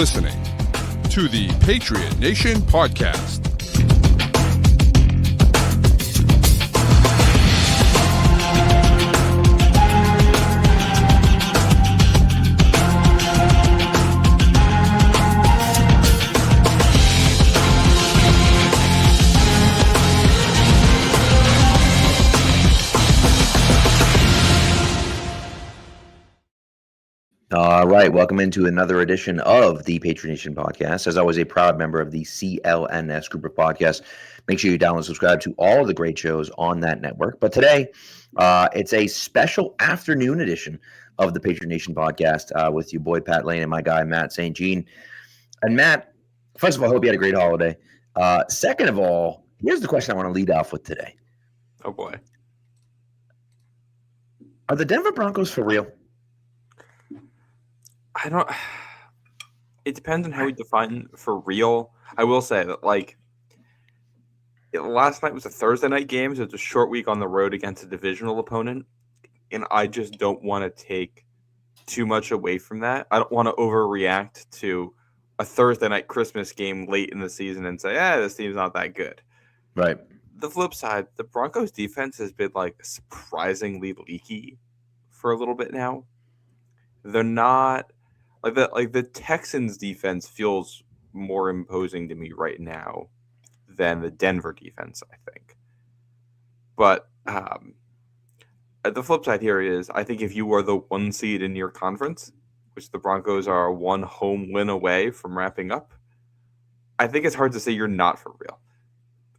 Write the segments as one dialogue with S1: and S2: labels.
S1: listening to the Patriot Nation podcast.
S2: All right, welcome into another edition of the Patriot Nation podcast. As always, a proud member of the CLNS group of podcasts. Make sure you download and subscribe to all of the great shows on that network. But today, it's a special afternoon edition of the Patriot Nation podcast with your boy Pat Lane and my guy Matt St. Jean. And Matt, first of all, I hope you had a great holiday. Second of all, here's the question I want to lead off with today.
S3: Oh boy,
S2: are the Denver Broncos for real?
S3: It depends on how we define for real. I will say that, last night was a Thursday night game, so it's a short week on the road against a divisional opponent, and I just don't want to take too much away from that. I don't want to overreact to a Thursday night Christmas game late in the season and say, this team's not that good.
S2: Right.
S3: The flip side, the Broncos defense has been surprisingly leaky for a little bit now. They're not the Texans defense feels more imposing to me right now than the Denver defense, I think. But the flip side here is I think if you were the one seed in your conference, which the Broncos are one home win away from wrapping up, I think it's hard to say you're not for real.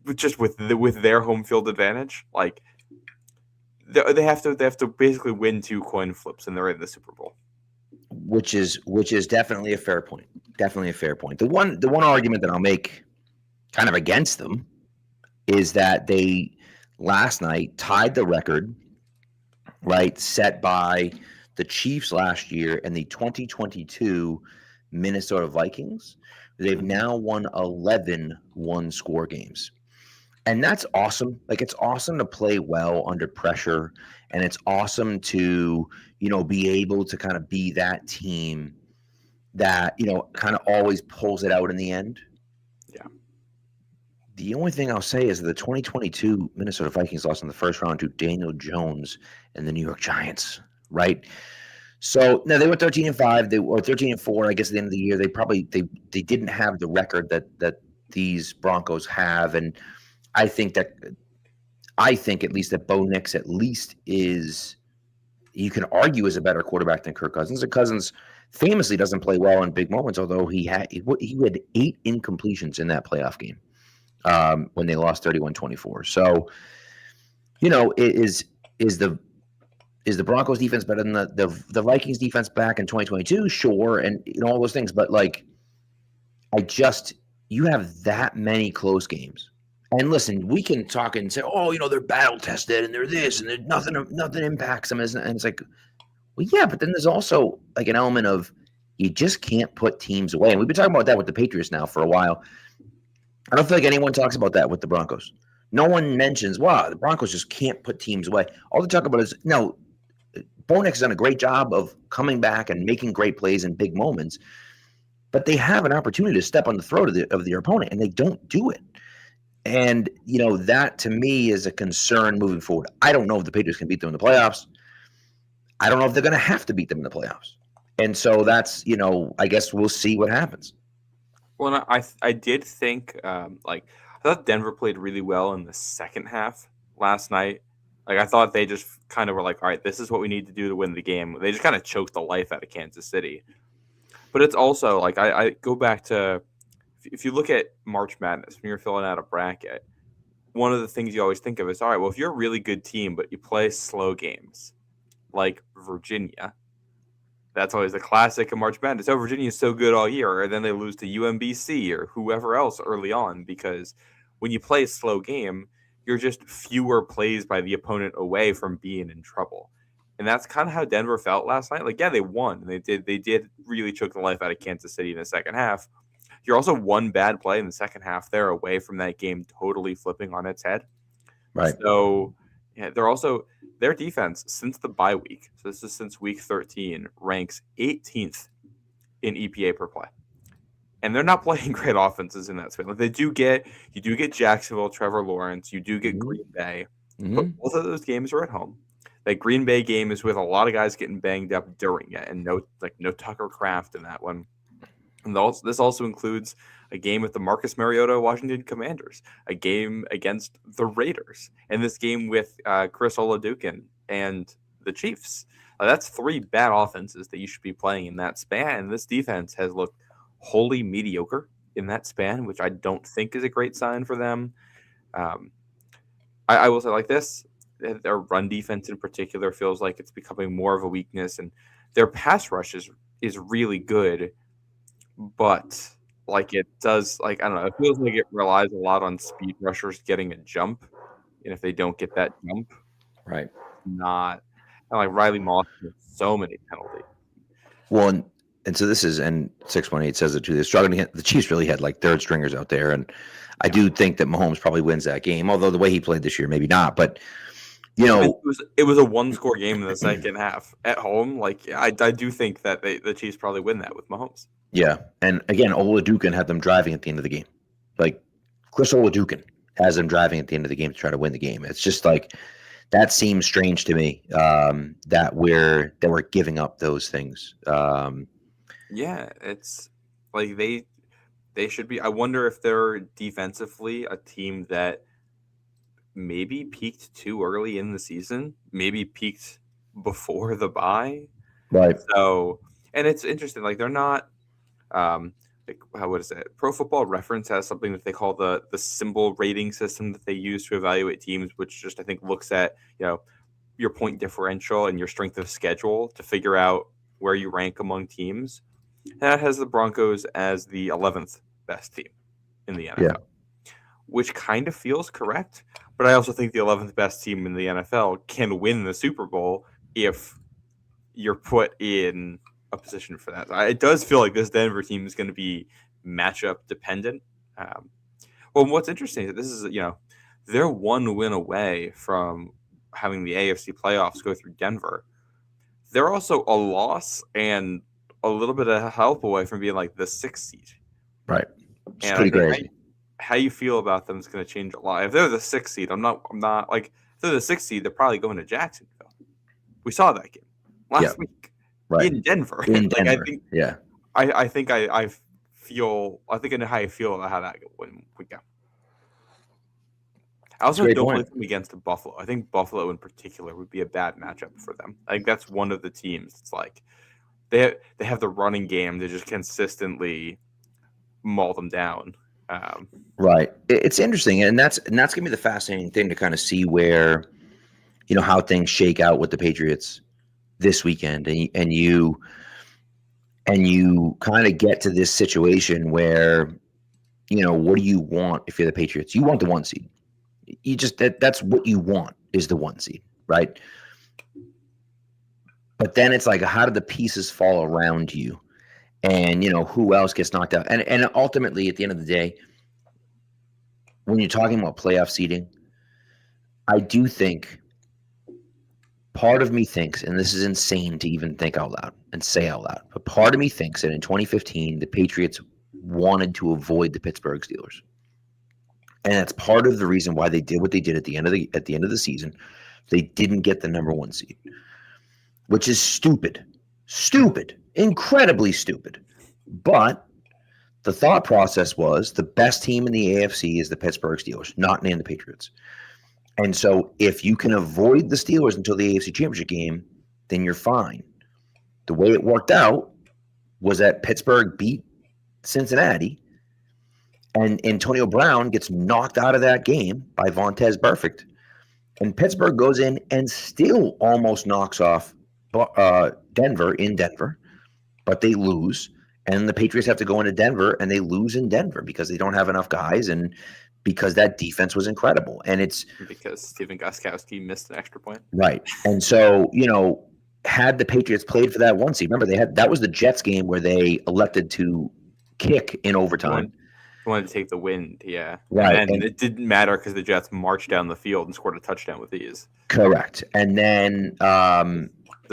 S3: But just with their home field advantage, they have to basically win 2 coin flips and they're in the Super Bowl.
S2: Which is definitely a fair point. Definitely a fair point. The one argument that I'll make kind of against them is that they last night tied the record, right, set by the Chiefs last year and the 2022 Minnesota Vikings. They've now won 11 one-score games. And that's awesome. It's awesome to play well under pressure, and it's awesome to, be able to kind of be that team that, kind of always pulls it out in the end.
S3: Yeah.
S2: The only thing I'll say is that the 2022 Minnesota Vikings lost in the first round to Daniel Jones and the New York Giants, right? So no, they were 13-5. They were 13-4. I guess at the end of the year, they didn't have the record that these Broncos have, and I think at least that Bo Nix at least is, you can argue, is a better quarterback than Kirk Cousins. And Cousins famously doesn't play well in big moments, although he had 8 incompletions in that playoff game when they lost 31-24. So, is the Broncos defense better than the Vikings defense back in 2022? Sure, and all those things, but you have that many close games. And listen, we can talk and say, they're battle tested and they're this and nothing impacts them. And it's well, yeah, but then there's also an element of you just can't put teams away. And we've been talking about that with the Patriots now for a while. I don't feel like anyone talks about that with the Broncos. No one mentions, wow, the Broncos just can't put teams away. All they talk about is, no, Bo Nix has done a great job of coming back and making great plays in big moments, but they have an opportunity to step on the throat of their opponent, and they don't do it. And, that to me is a concern moving forward. I don't know if the Patriots can beat them in the playoffs. I don't know if they're going to have to beat them in the playoffs. And so that's, I guess we'll see what happens.
S3: Well, I did think, I thought Denver played really well in the second half last night. I thought they just kind of were all right, this is what we need to do to win the game. They just kind of choked the life out of Kansas City. But it's also, I go back to, if you look at March Madness, when you're filling out a bracket, one of the things you always think of is, all right, well, if you're a really good team, but you play slow games, like Virginia, that's always the classic of March Madness. Oh, Virginia's so good all year, and then they lose to UMBC or whoever else early on, because when you play a slow game, you're just fewer plays by the opponent away from being in trouble. And that's kind of how Denver felt last night. They won. And they did really choke the life out of Kansas City in the second half. You're also one bad play in the second half there away from that game totally flipping on its head.
S2: Right.
S3: So, yeah, their defense since the bye week, so this is since week 13, ranks 18th in EPA per play. and they're not playing great offenses in that span. Like you do get Jacksonville, Trevor Lawrence, you do get Green Bay, but both of those games are at home. That Green Bay game is with a lot of guys getting banged up during it, and no Tucker Kraft in that one. And this also includes a game with the Marcus Mariota Washington Commanders, a game against the Raiders, and this game with Chris Olajuwon and the Chiefs. That's 3 bad offenses that you should be playing in that span. And this defense has looked wholly mediocre in that span, which I don't think is a great sign for them. I will say like this. Their run defense in particular feels like it's becoming more of a weakness, and their pass rush is really good, but like it does, like I don't know, it feels like it relies a lot on speed rushers getting a jump, and if they don't get that jump,
S2: right,
S3: not and like Riley Moss has so many penalties.
S2: Well, and so this is, and 618 says it too. They're struggling to get, the Chiefs really had like third stringers out there, and I do think that Mahomes probably wins that game. Although the way he played this year, maybe not, but. You know,
S3: it was a 1-score game in the second half at home. Like I do think that the Chiefs probably win that with Mahomes.
S2: Yeah, and again, Olajuwon had them driving at the end of the game. Like Chris Olajuwon has them driving at the end of the game to try to win the game. It's just like that seems strange to me that we're giving up those things.
S3: Yeah, it's like they should be. I wonder if they're defensively a team that maybe peaked too early in the season, maybe peaked before the bye.
S2: Right.
S3: So, and it's interesting, like they're not, like what is it? Pro Football Reference has something that they call the symbol rating system that they use to evaluate teams, which just I think looks at, your point differential and your strength of schedule to figure out where you rank among teams. And that has the Broncos as the 11th best team in the NFL. Yeah. Which kind of feels correct, but I also think the 11th best team in the NFL can win the Super Bowl if you're put in a position for that. It does feel like this Denver team is going to be matchup dependent. Well, what's interesting is this is, they're 1 win away from having the AFC playoffs go through Denver. They're also a loss and a little bit of help away from being like the 6th seed.
S2: Right. It's pretty crazy.
S3: How you feel about them is going to change a lot. If they're the 6th seed, I'm not like, if they're the 6th seed, they're probably going to Jacksonville. We saw that game last week in Denver.
S2: In Denver.
S3: I think, I think I know how you feel about how that would go. I also don't play them against Buffalo. I think Buffalo in particular would be a bad matchup for them. I think that's one of the teams. It's like they have the running game to just consistently maul them down.
S2: Right. It's interesting, and that's gonna be the fascinating thing to kind of see where, how things shake out with the Patriots this weekend, and you kind of get to this situation where, what do you want if you're the Patriots? You want the 1 seed. You just that's what you want is the 1 seed, right? But then it's like, how do the pieces fall around you? And, who else gets knocked out? And ultimately, at the end of the day, when you're talking about playoff seeding, I do think part of me thinks, and this is insane to even think out loud and say out loud, but part of me thinks that in 2015, the Patriots wanted to avoid the Pittsburgh Steelers. And that's part of the reason why they did what they did at the end of the season. They didn't get the number 1 seed, which is stupid, incredibly stupid. But the thought process was the best team in the AFC is the Pittsburgh Steelers, not named the Patriots. And so if you can avoid the Steelers until the AFC Championship game, then you're fine. The way it worked out was that Pittsburgh beat Cincinnati, and Antonio Brown gets knocked out of that game by Vontaze Burfict. And Pittsburgh goes in and still almost knocks off Denver in Denver, but they lose. And the Patriots have to go into Denver, and they lose in Denver because they don't have enough guys and because that defense was incredible. And it's
S3: because Steven Gostkowski missed an extra point.
S2: Right. And so, had the Patriots played for that 1 seed, remember that was the Jets game where they elected to kick in overtime.
S3: He wanted to take the wind, yeah.
S2: Right.
S3: And then it didn't matter because the Jets marched down the field and scored a touchdown with ease.
S2: Correct. And then
S3: The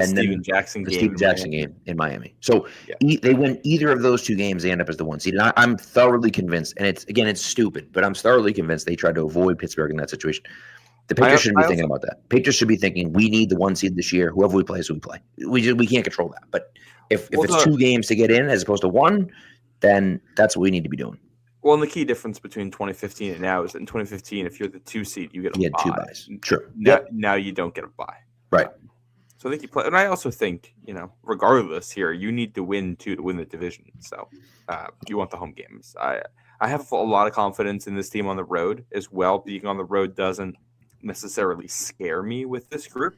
S3: Steven Jackson
S2: game in Miami. So
S3: Yeah.
S2: they win either of those two games, they end up as the 1 seed. And I'm thoroughly convinced, and it's stupid, but I'm thoroughly convinced they tried to avoid Pittsburgh in that situation. The Patriots shouldn't be thinking about that. Patriots should be thinking, we need the 1 seed this year. Whoever we play is who we play. We can't control that. But if it's 2 games to get in as opposed to 1, then that's what we need to be doing.
S3: Well, and the key difference between 2015 and now is that in 2015, if you're the 2 seed, you get a bye.
S2: 2 buys. True.
S3: Now you don't get a bye.
S2: Right.
S3: So I think you play, and I also think, regardless here, you need to win 2 to win the division. So you want the home games. I have a lot of confidence in this team on the road as well. Being on the road doesn't necessarily scare me with this group,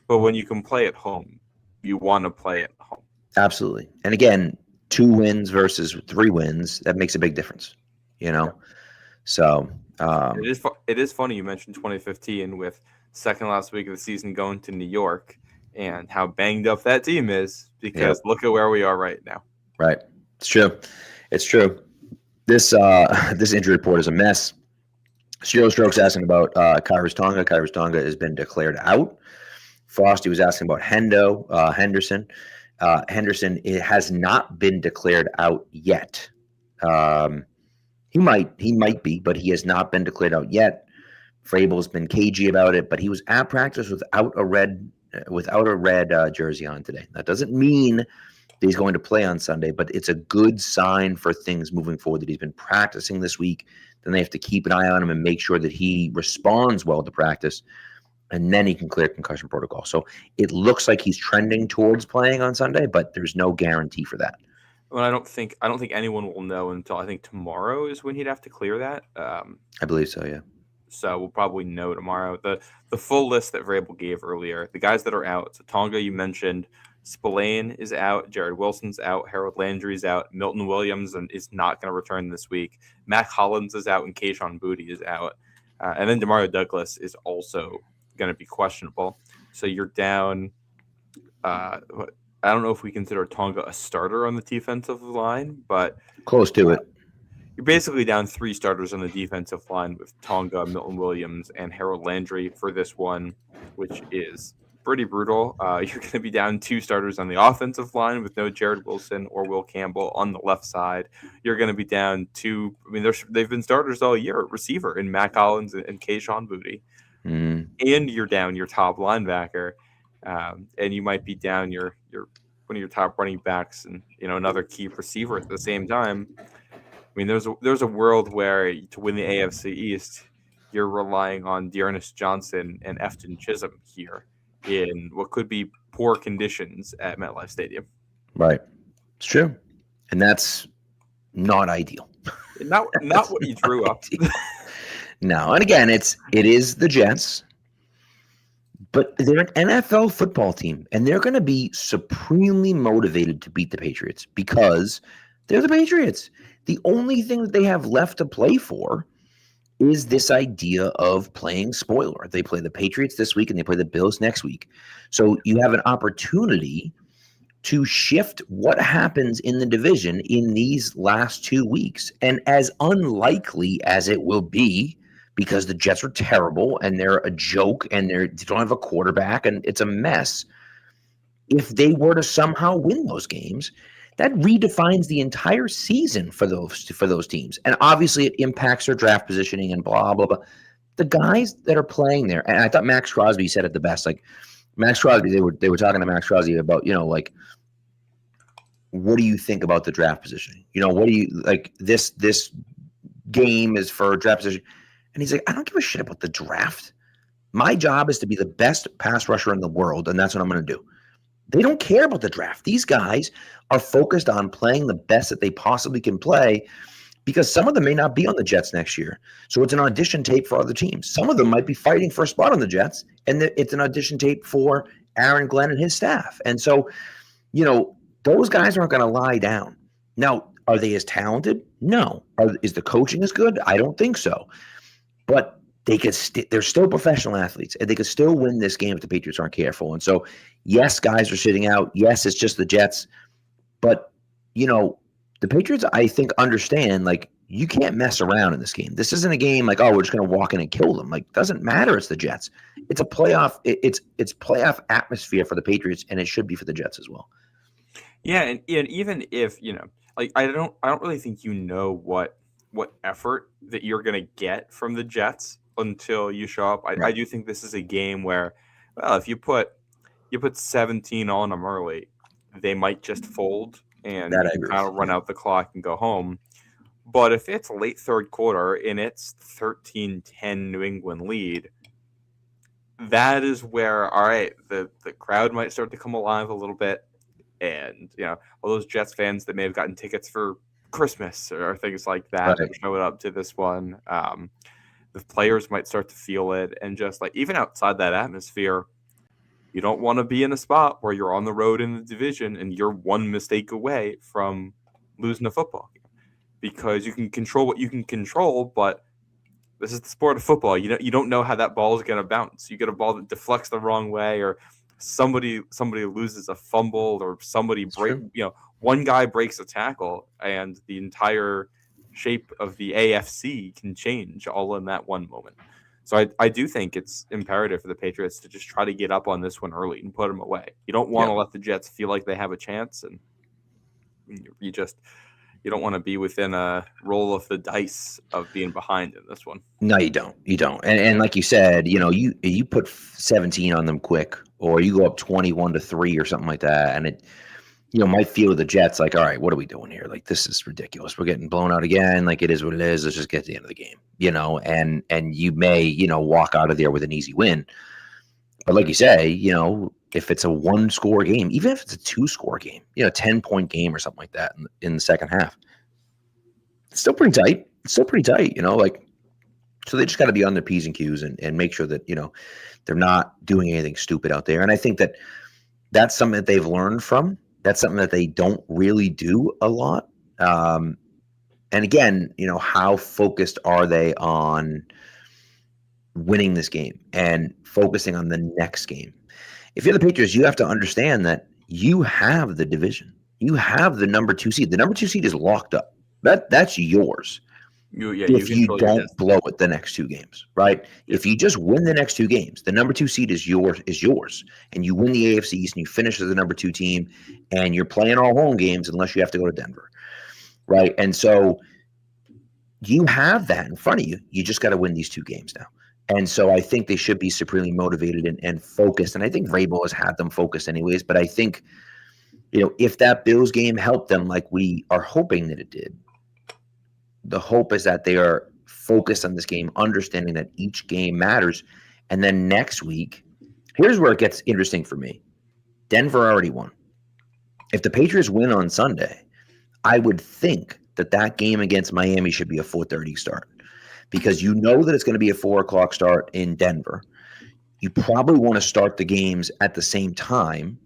S3: but when you can play at home, you want to play at home.
S2: Absolutely. And again, 2 wins versus 3 wins, that makes a big difference,
S3: Yeah.
S2: So
S3: it is funny you mentioned 2015 with second last week of the season going to New York and how banged up that team is because look at where we are right now.
S2: Right. It's true. This injury report is a mess. Zero Strokes asking about Kyrus Tonga. Kyrus Tonga has been declared out. Frosty was asking about Henderson. Henderson, it has not been declared out yet. He might be, but he has not been declared out yet. Vrabel's been cagey about it, but he was at practice without a red jersey on today. That doesn't mean that he's going to play on Sunday, but it's a good sign for things moving forward that he's been practicing this week. Then they have to keep an eye on him and make sure that he responds well to practice, and then he can clear concussion protocol. So it looks like he's trending towards playing on Sunday, but there's no guarantee for that.
S3: Well, I don't think anyone will know until I think tomorrow is when he'd have to clear that.
S2: I believe so, yeah.
S3: So we'll probably know tomorrow. The full list that Vrabel gave earlier, the guys that are out. So Tonga, you mentioned. Spillane is out. Jared Wilson's out. Harold Landry's out. Milton Williams is not going to return this week. Mac Hollins is out, and Kayshon Boutte is out. And then Demario Douglas is also going to be questionable. So you're down. I don't know if we consider Tonga a starter on the defensive line, but
S2: close to it.
S3: You're basically down 3 starters on the defensive line with Tonga, Milton Williams, and Harold Landry for this one, which is pretty brutal. You're going to be down 2 starters on the offensive line with no Jared Wilson or Will Campbell on the left side. You're going to be down 2. I mean, they've been starters all year at receiver in Mac Hollins and Kayshon Boutte.
S2: Mm.
S3: And you're down your top linebacker, and you might be down your one of your top running backs and another key receiver at the same time. I mean, there's a world where to win the AFC East, you're relying on Dearness Johnson and Efton Chisholm here in what could be poor conditions at MetLife Stadium.
S2: Right, it's true, and that's not ideal.
S3: Not what you drew up.
S2: No, and again, it is the Jets, but they're an NFL football team, and they're going to be supremely motivated to beat the Patriots because they're the Patriots. The only thing that they have left to play for is this idea of playing spoiler. They play the Patriots this week and they play the Bills next week. So you have an opportunity to shift what happens in the division in these last 2 weeks. And as unlikely as it will be, because the Jets are terrible and they're a joke and they don't have a quarterback and it's a mess, if they were to somehow win those games, that redefines the entire season for those teams. And obviously it impacts their draft positioning and blah, blah, blah. The guys that are playing there, and I thought Max Crosby said it the best. Like Max Crosby, they were talking to Max Crosby about, like, what do you think about the draft positioning? What do you like this game is for draft position? And he's like, I don't give a shit about the draft. My job is to be the best pass rusher in the world, and that's what I'm going to do. They don't care about the draft. These guys are focused on playing the best that they possibly can play because some of them may not be on the Jets next year. So it's an audition tape for other teams. Some of them might be fighting for a spot on the Jets, and it's an audition tape for Aaron Glenn and his staff. And so, those guys aren't going to lie down. Now, are they as talented? No. Is the coaching as good? I don't think so. But they're still professional athletes, and they could still win this game if the Patriots aren't careful. And so, yes, guys are sitting out. Yes, it's just the Jets. But, the Patriots, I think, understand, like, You can't mess around in this game. This isn't a game like, oh, we're just going to walk in and kill them. Like, doesn't matter. It's the Jets. It's a playoff. It's playoff atmosphere for the Patriots, and it should be for the Jets as well.
S3: Yeah, and even if like I don't really think what effort that you're gonna get from the Jets until you show up. I do think this is a game where, well, if you put 17 on them early, they might just fold and kind of run out the clock and go home. But if it's late third quarter and it's 13-10 New England lead, that is where, all right, the crowd might start to come alive a little bit. And, all those Jets fans that may have gotten tickets for Christmas or things like that showed up to this one. The players might start to feel it. And just like, even outside that atmosphere, you don't want to be in a spot where you're on the road in the division and you're one mistake away from losing a football game. Because you can control what you can control, but this is the sport of football. You don't know how that ball is going to bounce. You get a ball that deflects the wrong way, or somebody loses a fumble, or one guy breaks a tackle, and the entire shape of the AFC can change all in that one moment. So I do think it's imperative for the Patriots to just try to get up on this one early and put them away. You don't want to let the Jets feel like they have a chance, and you don't want to be within a roll of the dice of being behind in this one.
S2: No, you don't. You don't. And like you said, you put 17 on them quick, or you go up 21-3 or something like that, and it, might feel the Jets like, all right, what are we doing here? Like, this is ridiculous. We're getting blown out again. Like, it is what it is. Let's just get to the end of the game, and you may, walk out of there with an easy win. But like you say, if it's a 1-score game, even if it's a 2-score game, 10-point game or something like that in the second half, it's still pretty tight. So they just got to be on their P's and Q's and make sure that, they're not doing anything stupid out there. And I think that that's something that they've learned from. That's something that they don't really do a lot. And again, how focused are they on winning this game and focusing on the next game? If you're the Patriots, you have to understand that you have the division. You have the number 2 seed. The number 2 seed is locked up. That's yours. If you don't blow it the next 2 games, right? Yeah. If you just win the next 2 games, the number 2 seed is yours, and you win the AFC East and you finish as the number 2 team, and you're playing all home games unless you have to go to Denver, right? And so you have that in front of you. You just got to win these 2 games now. And so I think they should be supremely motivated and focused. And I think Vrabel has had them focused anyways. But I think, if that Bills game helped them like we are hoping that it did, the hope is that they are focused on this game, understanding that each game matters. And then next week, here's where it gets interesting for me. Denver already won. If the Patriots win on Sunday, I would think that game against Miami should be a 4:30 start. Because that it's going to be a 4:00 start in Denver. You probably want to start the games at the same time.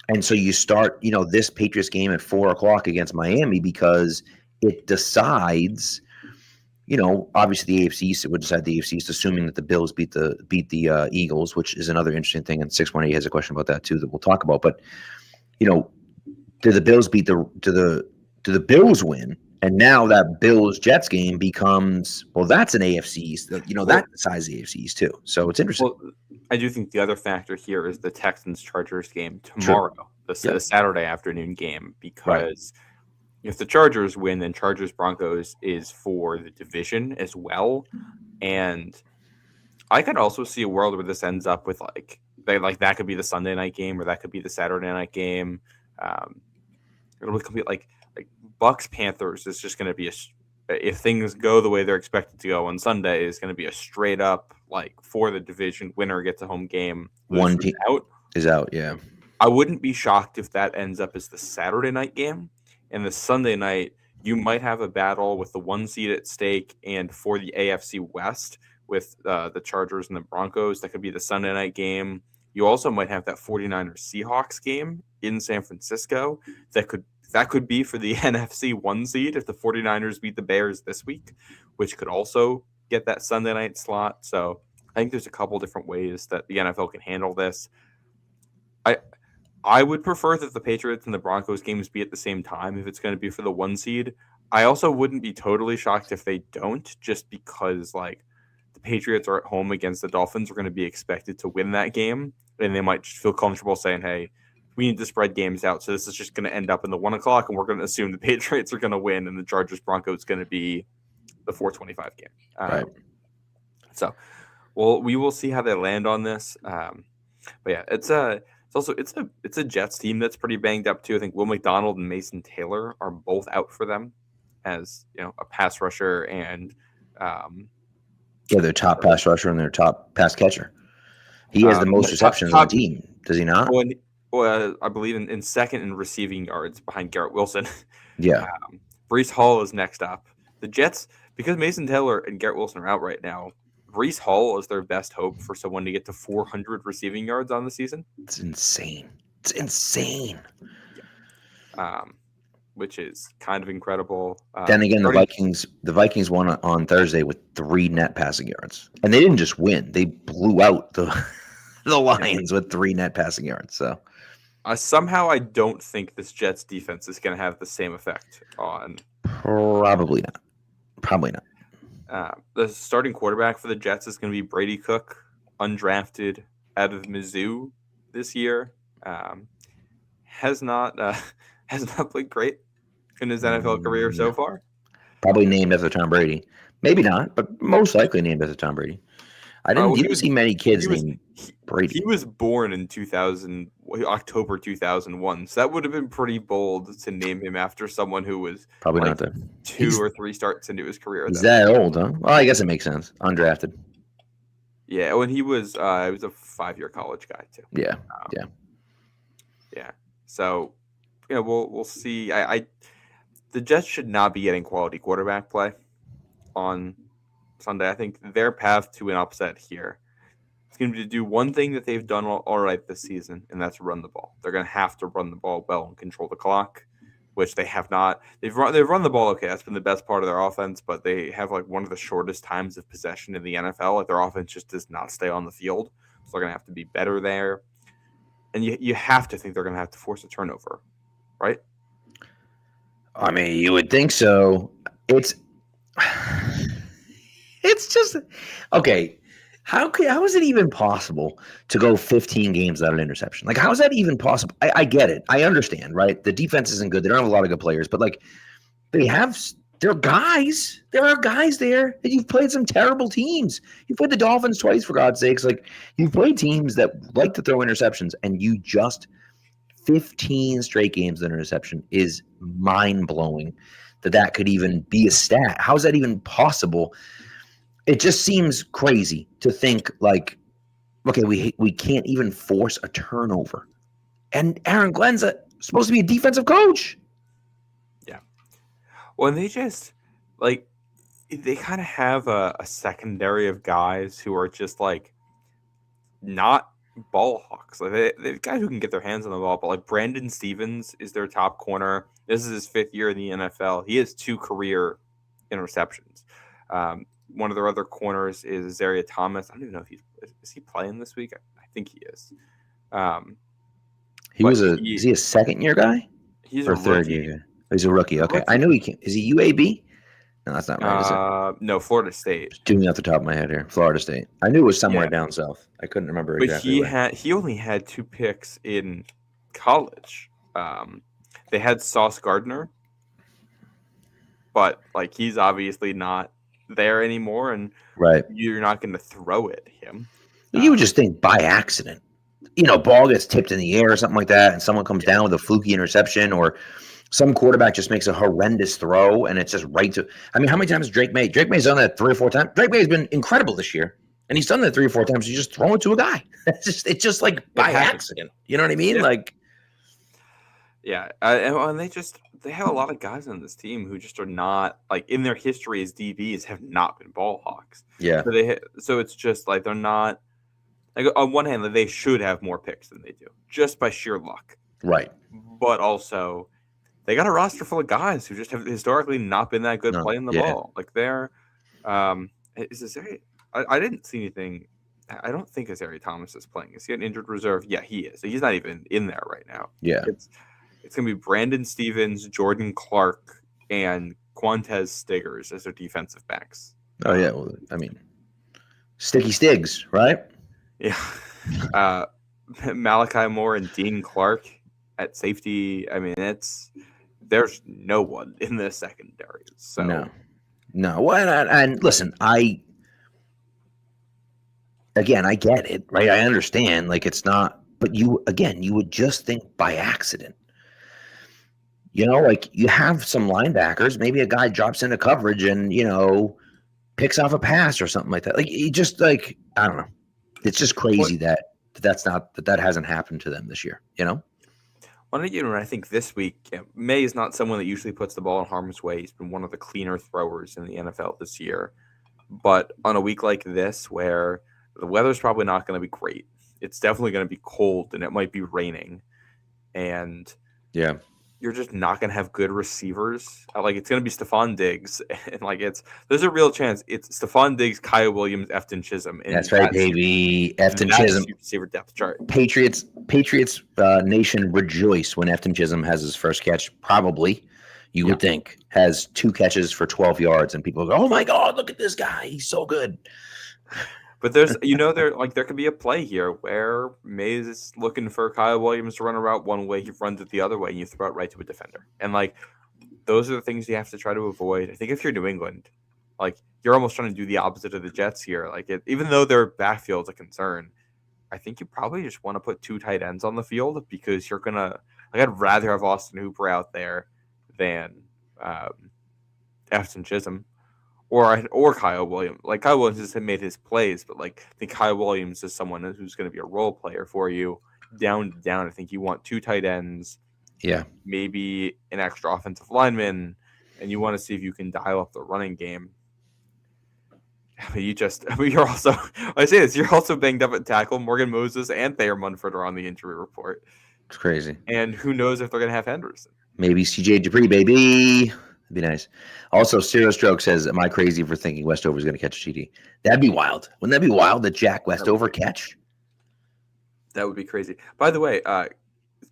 S2: And so you start, this Patriots game at 4:00 against Miami because it decides, obviously the AFC East, it would decide the AFC East, assuming that the Bills beat the Eagles, which is another interesting thing. And 618 has a question about that too that we'll talk about. But, do the Bills do the Bills win? And now that Bills-Jets game becomes, that's an AFC East. That decides the AFC East too. So it's interesting.
S3: Well, I do think the other factor here is the Texans-Chargers game tomorrow, the Saturday afternoon game, because if the Chargers win, then Chargers-Broncos is for the division as well. And I could also see a world where this ends up with that could be the Sunday night game or that could be the Saturday night game. It'll be like Bucks Panthers is just going to be if things go the way they're expected to go on Sunday, is going to be a straight up for the division winner gets a home game.
S2: One team is out. Yeah,
S3: I wouldn't be shocked if that ends up as the Saturday night game, and the Sunday night you might have a battle with the 1 seed at stake, and for the AFC West with the Chargers and the Broncos, that could be the Sunday night game. You also might have that 49ers Seahawks game in San Francisco that could be for the NFC 1 seed if the 49ers beat the Bears this week, which could also get that Sunday night slot. So I think there's a couple different ways that the NFL can handle this. I would prefer that the Patriots and the Broncos games be at the same time if it's going to be for the 1 seed. I also wouldn't be totally shocked if they don't, just because like the Patriots are at home against the Dolphins. We're going to be expected to win that game, and they might just feel comfortable saying, "Hey, we need to spread games out." So this is just going to end up in the 1:00, and we're going to assume the Patriots are going to win, and the Chargers Broncos is going to be the 4:25 game.
S2: Right.
S3: So, well, we will see how they land on this. But yeah, it's a Jets team that's pretty banged up too. I think Will McDonald and Mason Taylor are both out for them, as a pass rusher and
S2: their top pass rusher and their top pass catcher. He has the most receptions on the team, does he not?
S3: Well, I believe in second in receiving yards behind Garrett Wilson.
S2: Yeah.
S3: Breece Hall is next up. The Jets, because Mason Taylor and Garrett Wilson are out right now, Breece Hall is their best hope for someone to get to 400 receiving yards on the season.
S2: It's insane. It's insane.
S3: Which is kind of incredible.
S2: Then again, the Vikings won on Thursday with 3 net passing yards, and they didn't just win; they blew out the Lions with 3 net passing yards. So
S3: somehow, I don't think this Jets defense is going to have the same effect on.
S2: Probably not. Probably not.
S3: The starting quarterback for the Jets is going to be Brady Cook, undrafted out of Mizzou this year. Has not played great in his NFL career so far.
S2: Probably named after Tom Brady. Maybe not, but most likely named after Tom Brady. I didn't see many kids named Brady.
S3: He was born in October 2001, so that would have been pretty bold to name him after someone who was
S2: probably not there.
S3: 2 or 3 starts into his career.
S2: He's that old, huh? Well, I guess it makes sense. Undrafted.
S3: Yeah, when he was a 5-year college guy too.
S2: Yeah,
S3: yeah. So, we'll see. The Jets should not be getting quality quarterback play on Sunday. I think their path to an upset here is going to be to do one thing that they've done all right this season, and that's run the ball. They're going to have to run the ball well and control the clock, which they have not. They've run the ball okay. That's been the best part of their offense, but they have like one of the shortest times of possession in the NFL. Like their offense just does not stay on the field, so they're going to have to be better there. And you have to think they're going to have to force a turnover, right?
S2: I mean, you would think so. It's just okay. How is it even possible to go 15 games without an interception? Like, how is that even possible? I get it. I understand, right? The defense isn't good. They don't have a lot of good players, but like, they're guys. There are guys there. And you've played some terrible teams. You played the Dolphins twice, for God's sakes. Like, you've played teams that like to throw interceptions, and you just 15 straight games of interception is mind-blowing that could even be a stat. How is that even possible? It just seems crazy to think like, okay, we can't even force a turnover. And Aaron Glenn's supposed to be a defensive coach.
S3: Yeah. Well, and they just, like, they kind of have a secondary of guys who are just, like, not ball hawks. Like they're guys who can get their hands on the ball, but like Brandon Stevens is their top corner. This is his 5th year in the NFL. He has 2 career interceptions. One of their other corners is Zaria Thomas. I don't even know if is he playing this week? I think he is.
S2: Is he a 2nd-year guy?
S3: He's
S2: or
S3: a
S2: 3rd-year guy? He's a rookie. Okay, I knew he can. Is he UAB? No, that's not right. Is it?
S3: No, Florida State.
S2: Just doing it off the top of my head here, Florida State. I knew it was somewhere down south. I couldn't remember exactly.
S3: But he only had 2 picks in college. They had Sauce Gardner, but like he's obviously not there anymore, and you're not going to throw at him.
S2: You would just think by accident, ball gets tipped in the air or something like that, and someone comes down with a fluky interception, or some quarterback just makes a horrendous throw, and it's just right to. I mean, how many times has Drake May? Drake May's done that 3 or 4 times. Drake May has been incredible this year, and he's done that 3 or 4 times. You just throw it to a guy. It's just like by accident. You know what I mean?
S3: Yeah.
S2: Like,
S3: yeah, and they have a lot of guys on this team who just are not like in their history as DBs have not been ball hawks.
S2: Yeah.
S3: So it's just like they're not. Like on one hand, they should have more picks than they do, just by sheer luck.
S2: Right.
S3: But also, they got a roster full of guys who just have historically not been that good playing the ball. Like they're, I didn't see anything. I don't think Zaria Thomas is playing. Is he an injured reserve? Yeah, he is. He's not even in there right now.
S2: Yeah.
S3: It's gonna be Brandon Stevens, Jordan Clark, and Quantez Stiggers as their defensive backs.
S2: Oh, yeah. Well, I mean, Sticky Stiggs, right?
S3: Yeah. Malachi Moore and Dean Clark at safety. I mean, there's no one in the secondary. So
S2: No. Well, and listen, I get it, right? I understand. Like, it's not, but you would just think by accident. Like you have some linebackers, maybe a guy drops into coverage and, picks off a pass or something like that. Like, you just like, I don't know. It's just crazy that hasn't happened to them this year,
S3: I think this week, May is not someone that usually puts the ball in harm's way. He's been one of the cleaner throwers in the NFL this year. But on a week like this, where the weather's probably not going to be great, it's definitely going to be cold and it might be raining. And you're just not going to have good receivers. Like, it's going to be Stephon Diggs. And, like, there's a real chance it's Stephon Diggs, Kyle Williams, Efton Chisholm.
S2: That's right, baby. Efton Chisholm.
S3: Receiver depth chart.
S2: Patriots Nation rejoice when Efton Chisholm has his first catch. Probably, you would think, has 2 catches for 12 yards. And people go, oh, my God, look at this guy. He's so good.
S3: But there's, there could be a play here where Mays is looking for Kyle Williams to run a route one way, he runs it the other way, and you throw it right to a defender. And, like, those are the things you have to try to avoid. I think if you're New England, like, you're almost trying to do the opposite of the Jets here. Like, even though their backfield's a concern, I think you probably just want to put 2 tight ends on the field because you're going to – like, I'd rather have Austin Hooper out there than Efton Chisholm. Or Kyle Williams. Like, Kyle Williams has made his plays, but, like, I think Kyle Williams is someone who's going to be a role player for you. Down. I think you want 2 tight ends.
S2: Yeah.
S3: Maybe an extra offensive lineman, and you want to see if you can dial up the running game. You're also – I say this, you're also banged up at tackle. Morgan Moses and Thayer Munford are on the injury report.
S2: It's crazy.
S3: And who knows if they're going to have Henderson.
S2: Maybe CJ Dupree, baby. That'd be nice. Also, Serial Stroke says, am I crazy for thinking Westover is going to catch a TD? That'd be wild. Wouldn't that be wild that Jack Westover catch?
S3: That would be crazy. By the way,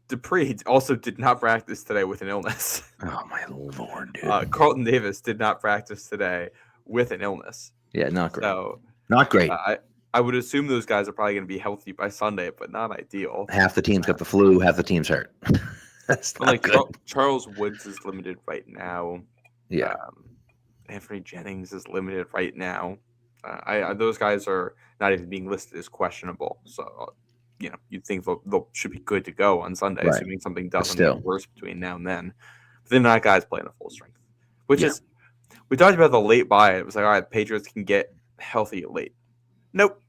S3: Dupree also did not practice today with an illness.
S2: Oh, my Lord, dude.
S3: Carlton Davis did not practice today with an illness.
S2: Yeah, not great.
S3: So,
S2: not great.
S3: I would assume those guys are probably going to be healthy by Sunday, but not ideal.
S2: Half the team's got the flu, half the team's hurt. That's not good.
S3: Charles Woods is limited right now.
S2: Yeah.
S3: Anthony Jennings is limited right now. Those guys are not even being listed as questionable. So, you'd think they should be good to go on Sunday,
S2: right.
S3: Assuming something doesn't get worse between now and then. But then that guy's playing at full strength, which is we talked about the late buy. It was like, all right, Patriots can get healthy late. Nope,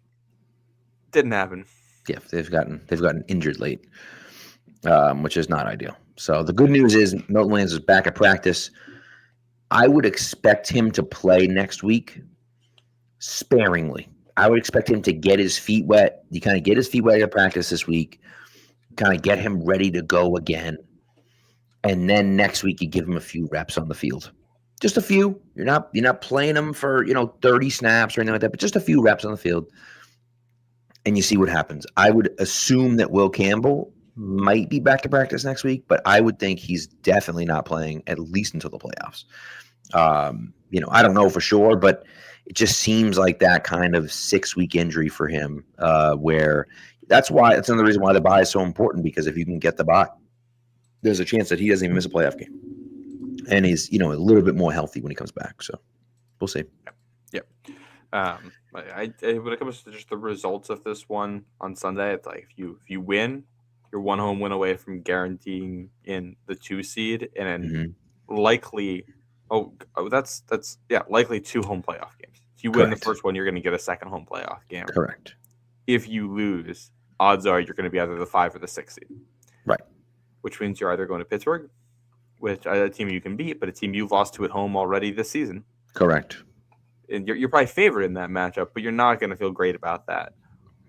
S3: didn't happen.
S2: Yeah, they've gotten injured late, which is not ideal. So the good news is Milton Williams is back at practice. I would expect him to play next week sparingly. I would expect him to get his feet wet. You kind of get his feet wet at practice this week, kind of get him ready to go again. And then next week you give him a few reps on the field. Just a few. You're not playing him for, 30 snaps or anything like that, but just a few reps on the field. And you see what happens. I would assume that Will Campbell might be back to practice next week, but I would think he's definitely not playing at least until the playoffs. I don't know for sure, but it just seems like that kind of 6-week injury for him, where that's another reason why the bye is so important, because if you can get the bye, there's a chance that he doesn't even miss a playoff game. And he's, a little bit more healthy when he comes back. So we'll see.
S3: Yep. When it comes to just the results of this one on Sunday, it's like if you win, you're 1 home win away from guaranteeing in the 2 seed, and then likely, likely 2 home playoff games. If you win the first one, you're going to get a second home playoff game.
S2: Correct.
S3: If you lose, odds are you're going to be either the 5 or the 6 seed.
S2: Right.
S3: Which means you're either going to Pittsburgh, which a team you can beat, but a team you've lost to at home already this season.
S2: Correct.
S3: And you're probably favored in that matchup, but you're not going to feel great about that.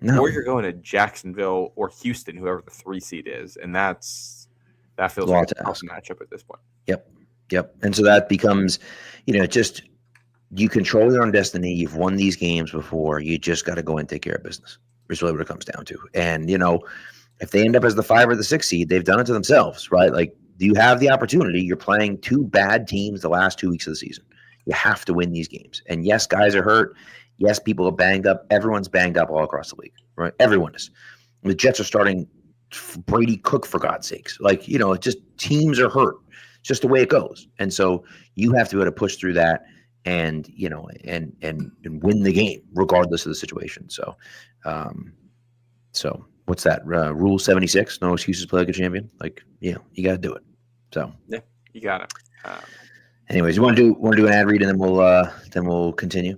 S2: No.
S3: Or you're going to Jacksonville or Houston, whoever the 3 seed is, and that feels like a tough matchup at this point.
S2: Yep. And so that becomes, just you control your own destiny. You've won these games before. You just got to go and take care of business. Is really what it comes down to. And if they end up as the 5 or the 6 seed, they've done it to themselves, right? Like you have the opportunity. You're playing two bad teams the last 2 weeks of the season. You have to win these games. And yes, guys are hurt. Yes, people are banged up. Everyone's banged up all across the league, right? Everyone is. The Jets are starting Brady Cook, for God's sakes. Like, just teams are hurt. It's just the way it goes. And so you have to be able to push through that and, and win the game regardless of the situation. So, what's that? Rule 76, no excuses, play like a champion. Like, you got to do it. So,
S3: yeah, you got it.
S2: Anyways, you want to do an ad read and then we'll continue.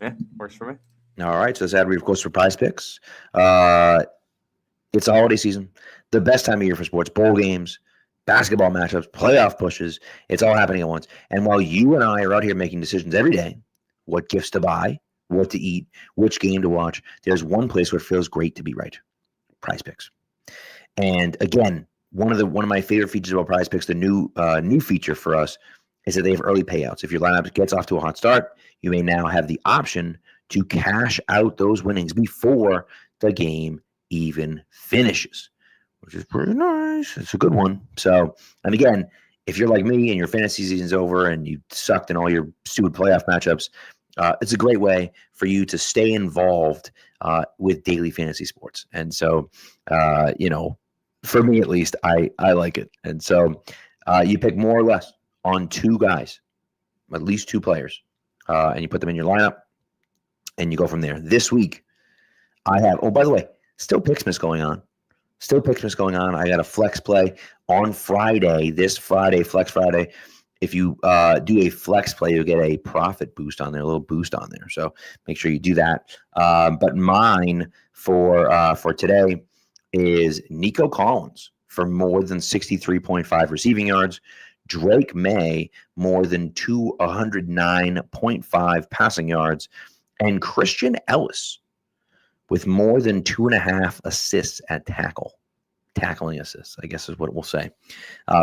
S3: Yeah, works for me.
S2: All right. So this ad read, of course, for Prize Picks. It's a holiday season, the best time of year for sports, bowl games, basketball matchups, playoff pushes. It's all happening at once. And while you and I are out here making decisions every day, what gifts to buy, what to eat, which game to watch, there's one place where it feels great to be right: Prize Picks. And again, one of my favorite features about Prize Picks, the new feature for us, is that they have early payouts. If your lineup gets off to a hot start, you may now have the option to cash out those winnings before the game even finishes, which is pretty nice. It's a good one. So, and again, if you're like me and your fantasy season's over and you sucked in all your stupid playoff matchups, it's a great way for you to stay involved with daily fantasy sports. And so, for me at least, I like it. And so you pick more or less on two guys, at least two players, and you put them in your lineup and you go from there. This week, I have, by the way, still Picksmas going on. I got a flex play on Friday, this Friday, Flex Friday. If you do a flex play, you'll get a profit boost on there, a little boost on there. So make sure you do that. But mine for today is Nico Collins for more than 63.5 receiving yards. Drake May, more than 209.5 passing yards. And Christian Ellis with more than 2.5 assists at tackling assists, I guess is what we'll say.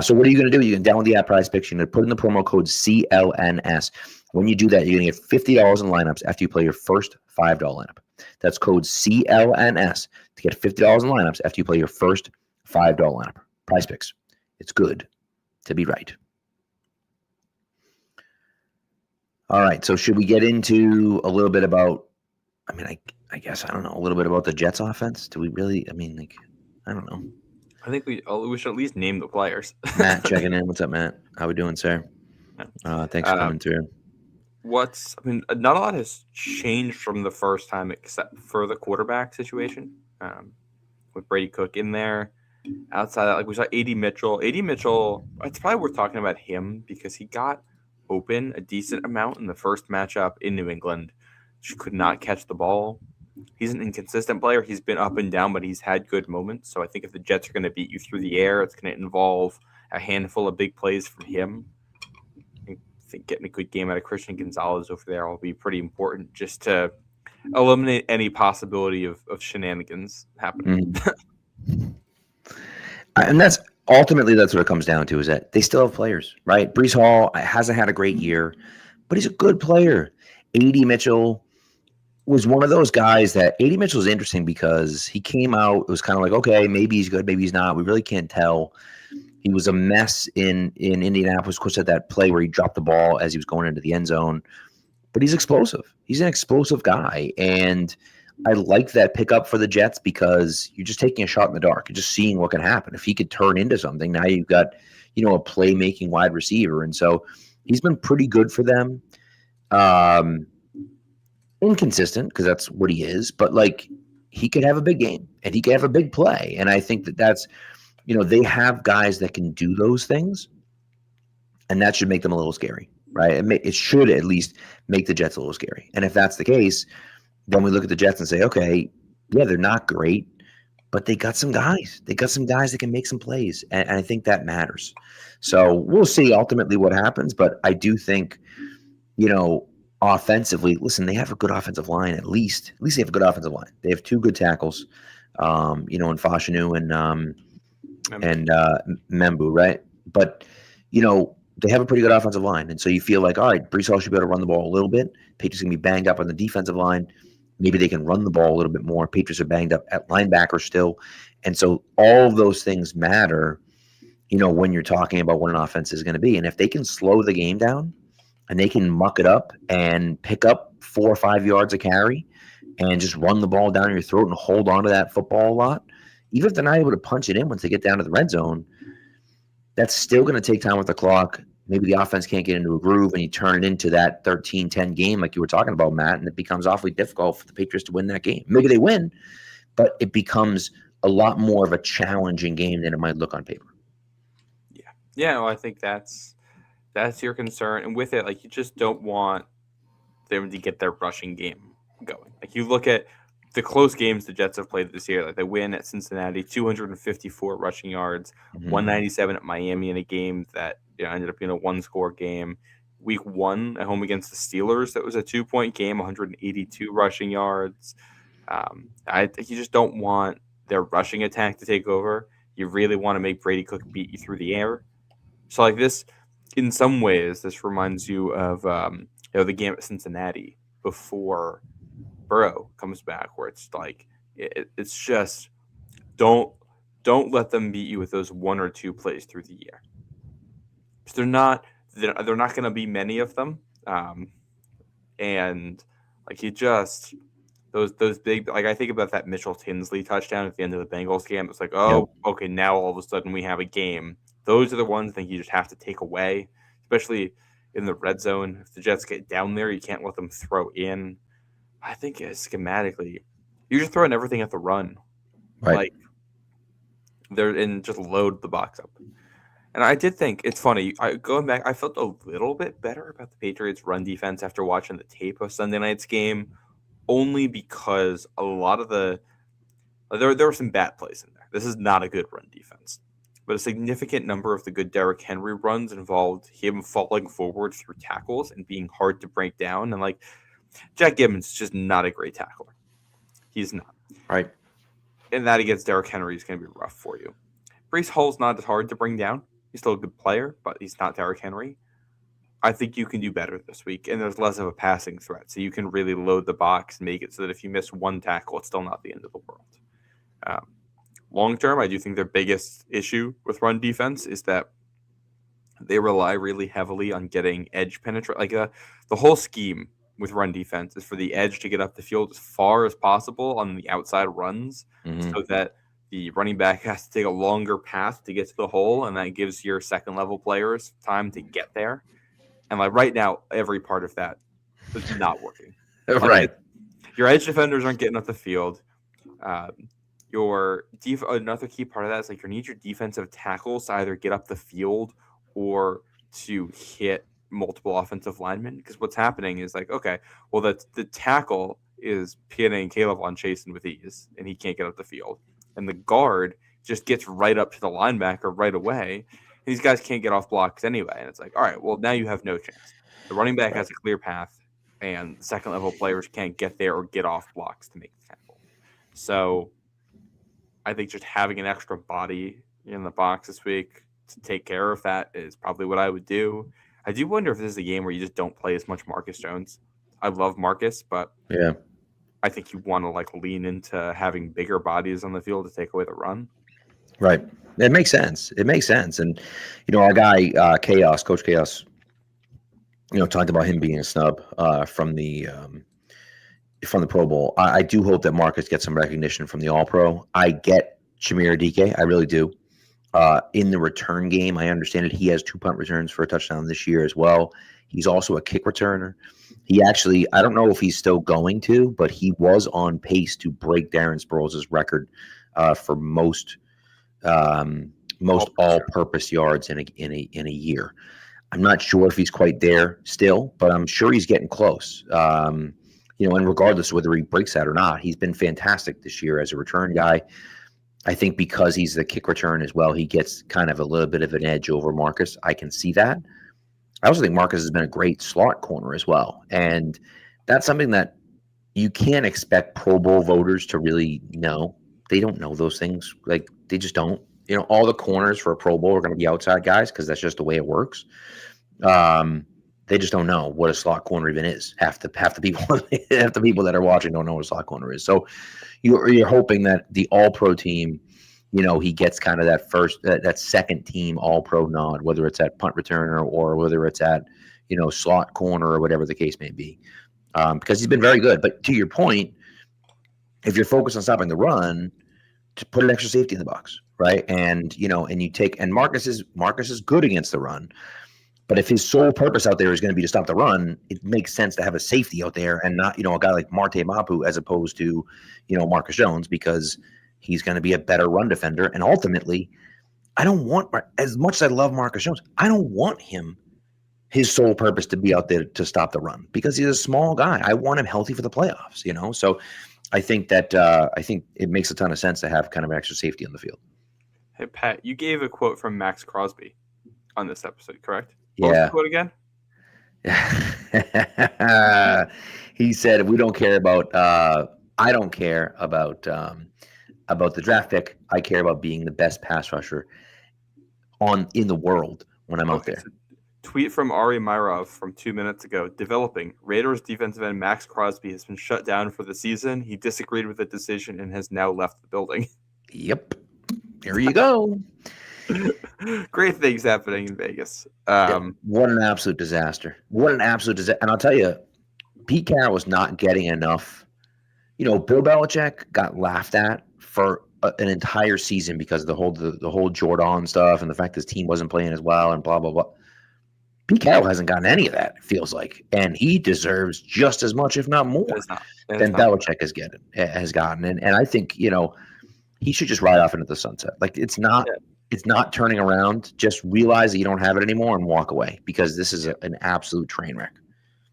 S2: So what are you going to do? You can download the app Prize Picks. You're going to put in the promo code CLNS. When you do that, you're going to get $50 in lineups after you play your first $5 lineup. That's code CLNS to get $50 in lineups after you play your first $5 lineup. Prize Picks. It's good to be right. All right. So should we get into a little bit about, I guess, I don't know, a little bit about the Jets offense? Do we really, I don't know.
S3: I think we should at least name the players.
S2: Matt checking in. What's up, Matt? How we doing, sir? Thanks for coming through.
S3: Not a lot has changed from the first time except for the quarterback situation with Brady Cook in there. Outside of that, we saw A.D. Mitchell. A.D. Mitchell, it's probably worth talking about him because he got open a decent amount in the first matchup in New England. She could not catch the ball. He's an inconsistent player. He's been up and down, but he's had good moments. So I think if the Jets are going to beat you through the air, it's going to involve a handful of big plays from him. I think getting a good game out of Christian Gonzalez over there will be pretty important just to eliminate any possibility of shenanigans happening.
S2: Mm-hmm. And that's what it comes down to, is that they still have players, right? Breece Hall hasn't had a great year, but he's a good player. A.D. Mitchell was one of those guys that A.D. Mitchell is interesting because he came out, it was kind of like, okay, maybe he's good, maybe he's not. We really can't tell. He was a mess in Indianapolis, of course, at that play where he dropped the ball as he was going into the end zone. But he's explosive. He's an explosive guy. And I like that pickup for the Jets because you're just taking a shot in the dark. You're just seeing what can happen. If he could turn into something, now you've got, a playmaking wide receiver. And so he's been pretty good for them. Inconsistent because that's what he is, but he could have a big game and he could have a big play. And I think that's, they have guys that can do those things, and that should make them a little scary, right? It should at least make the Jets a little scary. And if that's the case, then we look at the Jets and say, okay, yeah, they're not great, but they got some guys. They got some guys that can make some plays, and I think that matters. So we'll see ultimately what happens, but I do think, offensively, listen, they have a good offensive line. At least they have a good offensive line. They have two good tackles, in Fashanu and Membu, right? But they have a pretty good offensive line, and so you feel like, all right, Breece Hall should be able to run the ball a little bit. Patriots gonna be banged up on the defensive line. Maybe they can run the ball a little bit more. Patriots are banged up at linebacker still, and so all of those things matter. when you're talking about what an offense is going to be. And if they can slow the game down and they can muck it up and pick up 4 or 5 yards a carry and just run the ball down your throat and hold on to that football a lot, even if they're not able to punch it in once they get down to the red zone, that's still going to take time with the clock. Maybe the offense can't get into a groove and you turn it into that 13-10 game like you were talking about, Matt, and it becomes awfully difficult for the Patriots to win that game. Maybe they win, but it becomes a lot more of a challenging game than it might look on paper.
S3: Yeah, well, I think that's your concern. And with it, like, you just don't want them to get their rushing game going. Like, you look at the close games the Jets have played this year. Like, they win at Cincinnati, 254 rushing yards, 197 at Miami in a game that ended up being a one-score game. Week 1 at home against the Steelers, that was a 2-point game, 182 rushing yards. I think you just don't want their rushing attack to take over. You really want to make Brady Cook beat you through the air. So, like, this, in some ways, this reminds you of the game at Cincinnati before Burrow comes back, where it's like it's just don't let them beat you with those 1 or 2 plays through the air. So they're not going to be many of them, and like you just those big, like, I think about that Mitchell Tinsley touchdown at the end of the Bengals game. It's like, okay, now all of a sudden we have a game. Those are the ones I think you just have to take away, especially in the red zone. If the Jets get down there, you can't let them throw in. I think schematically, you're just throwing everything at the run.
S2: Right.
S3: Like, and just load the box up. And I did think, it's funny, going back, I felt a little bit better about the Patriots' run defense after watching the tape of Sunday night's game, only because a lot of there were some bad plays in there. This is not a good run defense. But a significant number of the good Derrick Henry runs involved him falling forward through tackles and being hard to break down. And, like, Jack Gibbons is just not a great tackler. He's not.
S2: Right.
S3: And that against Derrick Henry is going to be rough for you. Breece Hall's not as hard to bring down. He's still a good player, but he's not Derrick Henry. I think you can do better this week, and there's less of a passing threat. So you can really load the box and make it so that if you miss one tackle, it's still not the end of the world. Long term, I do think their biggest issue with run defense is that they rely really heavily on getting edge penetrate. Like, the whole scheme with run defense is for the edge to get up the field as far as possible on the outside runs, so that the running back has to take a longer path to get to the hole, and that gives your second level players time to get there. And, like, right now, every part of that is not working.
S2: Right.
S3: Your edge defenders aren't getting up the field. Another key part of that is, like, you need your defensive tackles to either get up the field or to hit multiple offensive linemen. Because what's happening is, like, okay, well, the tackle is pinning Caleb on Chasen with ease, and he can't get up the field. And the guard just gets right up to the linebacker right away. And these guys can't get off blocks anyway. And it's like, all right, well, now you have no chance. The running back has a clear path, and second-level players can't get there or get off blocks to make the tackle. So I think just having an extra body in the box this week to take care of that is probably what I would do. I do wonder if this is a game where you just don't play as much Marcus Jones. I love Marcus, but yeah, I think you want to, like, lean into having bigger bodies on the field to take away the run.
S2: Right. It makes sense. And, our guy, Coach Chaos, talked about him being a snub from the Pro Bowl. I do hope that Marcus gets some recognition from the All-Pro. I get Shamir Adike. I really do. In the return game, I understand it. He has 2 punt returns for a touchdown this year as well. He's also a kick returner. He actually, I don't know if he's still going to, but he was on pace to break Darren Sproles' record for most all-purpose yards in a year. I'm not sure if he's quite there still, but I'm sure he's getting close. And regardless of whether he breaks that or not, he's been fantastic this year as a return guy. I think because he's the kick return as well, he gets kind of a little bit of an edge over Marcus. I can see that. I also think Marcus has been a great slot corner as well. And that's something that you can't expect Pro Bowl voters to really know. They don't know those things. Like, they just don't. All the corners for a Pro Bowl are going to be outside guys because that's just the way it works. They just don't know what a slot corner even is. Half the people that are watching don't know what a slot corner is. So you're hoping that the All-Pro team, he gets kind of that second team all pro nod, whether it's at punt returner or whether it's at, slot corner or whatever the case may be. Because he's been very good. But to your point, if you're focused on stopping the run, to put an extra safety in the box, right? And Marcus is good against the run. But if his sole purpose out there is going to be to stop the run, it makes sense to have a safety out there and not, a guy like Marte Mapu as opposed to, Marcus Jones, because he's going to be a better run defender. And ultimately, I don't want, as much as I love Marcus Jones, I don't want his sole purpose to be out there to stop the run because he's a small guy. I want him healthy for the playoffs, So I think it makes a ton of sense to have kind of an extra safety on the field.
S3: Hey, Pat, you gave a quote from Max Crosby on this episode, correct?
S2: Yeah.
S3: What was the quote again?
S2: He said, "We don't care about. I don't care about the draft pick. I care about being the best pass rusher in the world when I'm out there."
S3: So tweet from Ari Myrov from 2 minutes ago. Developing. Raiders defensive end Max Crosby has been shut down for the season. He disagreed with the decision and has now left the building.
S2: Yep. There you go.
S3: Great things happening in Vegas.
S2: What an absolute disaster. What an absolute disaster. And I'll tell you, Pete Carroll was not getting enough. Bill Belichick got laughed at for an entire season because of the whole Jordan stuff and the fact his team wasn't playing as well and blah, blah, blah. Pete Carroll hasn't gotten any of that, it feels like. And he deserves just as much, if not more, than Belichick has gotten. And I think, he should just ride off into the sunset. Like it's not turning around. Just realize that you don't have it anymore and walk away because this is an absolute train wreck.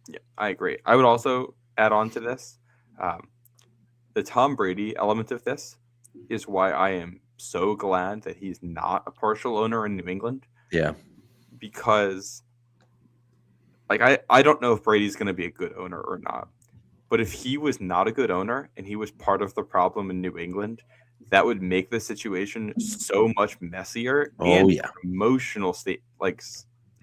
S3: Yeah, I agree. I would also add on to this. The Tom Brady element of this is why I am so glad that he's not a partial owner in New England.
S2: Yeah.
S3: Because I don't know if Brady's going to be a good owner or not. But if he was not a good owner and he was part of the problem in New England, that would make the situation so much messier. Emotional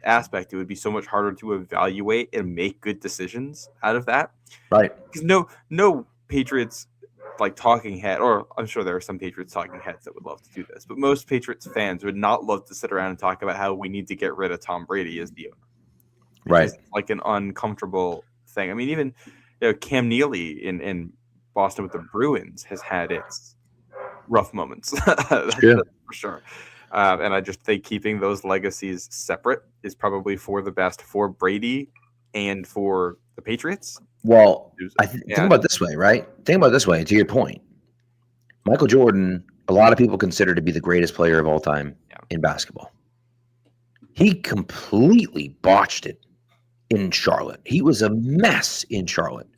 S3: aspect. It would be so much harder to evaluate and make good decisions out of that.
S2: Right.
S3: Because no Patriots talking head, or I'm sure there are some Patriots talking heads that would love to do this, but most Patriots fans would not love to sit around and talk about how we need to get rid of Tom Brady as the owner.
S2: Right.
S3: It's an uncomfortable thing. I mean, even Cam Neely in Boston with the Bruins has had its rough moments. That's for sure. And I just think keeping those legacies separate is probably for the best for Brady and for the Patriots.
S2: Well, think about it this way, right? Think about it this way, to your point. Michael Jordan, a lot of people consider to be the greatest player of all time in basketball. He completely botched it in Charlotte. He was a mess in Charlotte.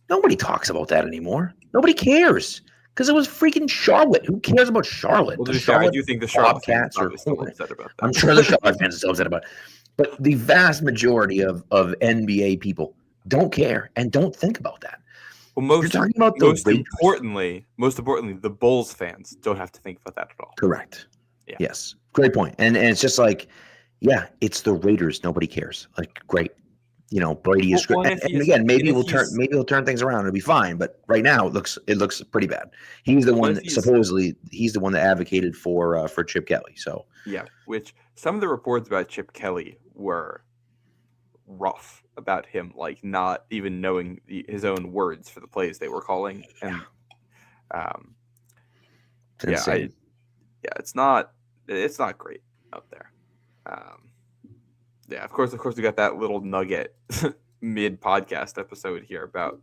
S2: Nobody talks about that anymore. Nobody cares. Because it was freaking Charlotte. Who cares about Charlotte?
S3: Well, I do think the Charlotte fans are still upset about that.
S2: I'm sure the Charlotte fans are still upset about it. But the vast majority of NBA people don't care and don't think about that.
S3: Well, most importantly, the Bulls fans don't have to think about that at all.
S2: Correct. Yeah. Yes. Great point. And it's just it's the Raiders. Nobody cares. Great. Brady is great. And again, maybe he'll turn things around. It'll be fine. But right now, it looks pretty bad. He's the one he's the one that advocated for Chip Kelly. So
S3: which some of the reports about Chip Kelly were rough about him, not even knowing his own words for the plays they were calling, and it's not great out there. Of course, we got that little nugget mid podcast episode here about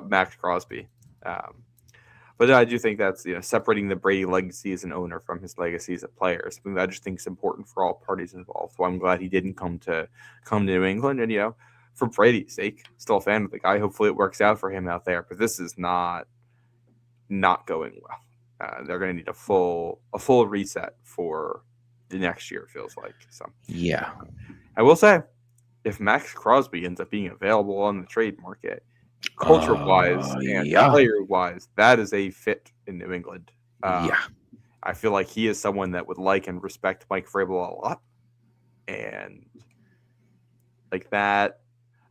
S3: Max Crosby. But I do think that's separating the Brady legacy as an owner from his legacy as a player, something that I just think is important for all parties involved. So I'm glad he didn't come to New England, and for Brady's sake, still a fan of the guy. Hopefully, it works out for him out there. But this is not going well. They're going to need a full reset for the next year. It feels like so.
S2: Yeah.
S3: I will say, if Max Crosby ends up being available on the trade market, culture-wise and player-wise, that is a fit in New England. I feel like he is someone that would like and respect Mike Vrabel a lot. And that,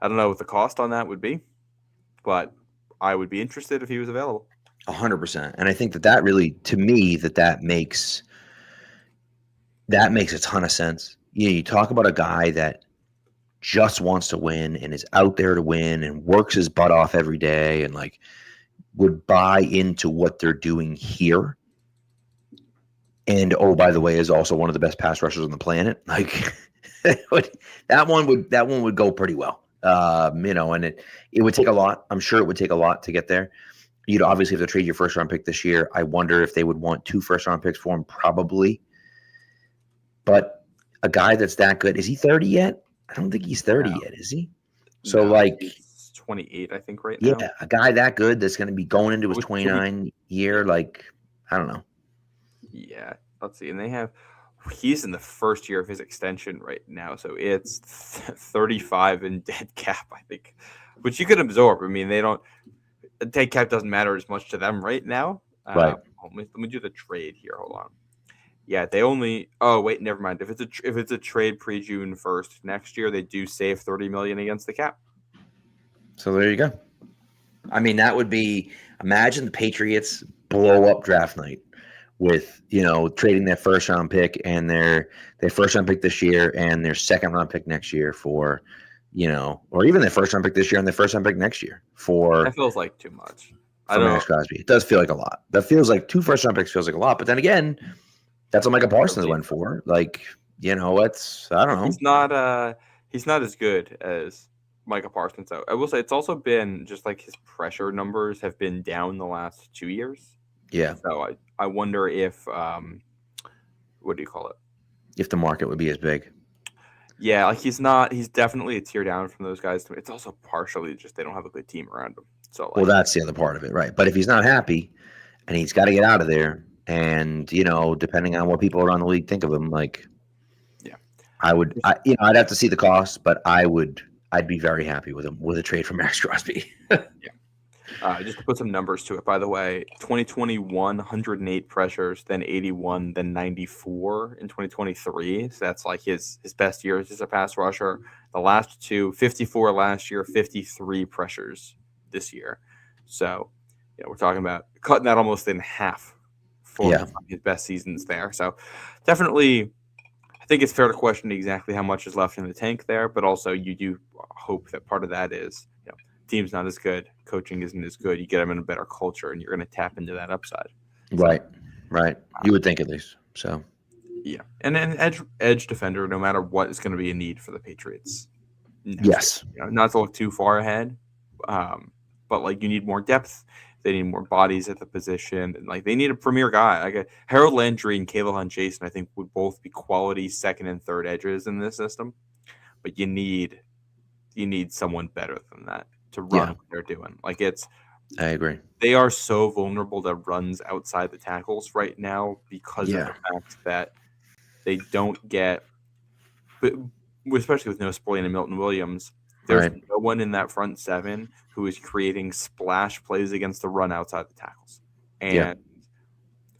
S3: I don't know what the cost on that would be, but I would be interested if he was available.
S2: 100%. And I think that really, to me, that makes a ton of sense. You talk about a guy that just wants to win and is out there to win and works his butt off every day and like would buy into what they're doing here. And oh, by the way, is also one of the best pass rushers on the planet. Like that one would go pretty well. And it would take a lot. I'm sure it would take a lot to get there. You'd obviously have to trade your first round pick this year. I wonder if they would want 2 first round picks for him, probably. But a guy that's that good, is he 30 yet? I don't think he's 30 yet, is he? So
S3: he's 28, I think, right now.
S2: Yeah, a guy that good that's going to be going into his 29 year, like, I don't know.
S3: Yeah, let's see. And he's in the first year of his extension right now, so it's 35 in dead cap, I think, which you can absorb. I mean, dead cap doesn't matter as much to them right now.
S2: Right.
S3: Let me do the trade here. Hold on. Yeah, they only. Oh wait, never mind. If it's a trade pre-June 1st next year, they do save $30 million against the cap.
S2: So there you go. I mean, that would be. Imagine the Patriots blow up draft night with trading their first round pick and their first round pick this year and their second round pick next year for, or even their first round pick this year and their first round pick next year for.
S3: That feels like too much.
S2: I don't know. Crosby. It does feel like a lot. That feels like 2 first round picks feels like a lot. But then again, that's what Micah Parsons went for. Like, it's I don't know.
S3: He's not as good as Micah Parsons, though. I will say it's also been just like his pressure numbers have been down the last 2 years.
S2: Yeah.
S3: So I wonder if what do you call it?
S2: If the market would be as big.
S3: Yeah, like he's definitely a tier down from those guys. It's also partially just they don't have a good team around him. So
S2: well, that's the other part of it, right? But if he's not happy and he's got to get out of there, and depending on what people around the league think of him, like, yeah, I'd have to see the cost, but I'd be very happy with him with a trade for Max Crosby.
S3: Yeah. Just to put some numbers to it, by the way, 2021, 108 pressures, then 81, then 94 in 2023. So that's like his best years as a pass rusher. The last 2, 54 last year, 53 pressures this year. So, we're talking about cutting that almost in half for his best seasons there. So definitely, I think it's fair to question exactly how much is left in the tank there, but also you do hope that part of that is, team's not as good, coaching isn't as good. You get them in a better culture, and you're going to tap into that upside.
S2: Right. You would think at least. So,
S3: yeah, and an edge defender, no matter what, is going to be a need for the Patriots.
S2: Yes,
S3: not to look too far ahead, but like you need more depth. They need more bodies at the position, and like they need a premier guy. Like Harold Landry and Caleb Hunt-Jason, I think, would both be quality second and third edges in this system. But you need someone better than that to run what they're doing. Like
S2: I agree.
S3: They are so vulnerable to runs outside the tackles right now because of the fact that they don't get, but especially with no Spillane and Milton Williams, there's no one in that front 7 who is creating splash plays against the run outside the tackles. And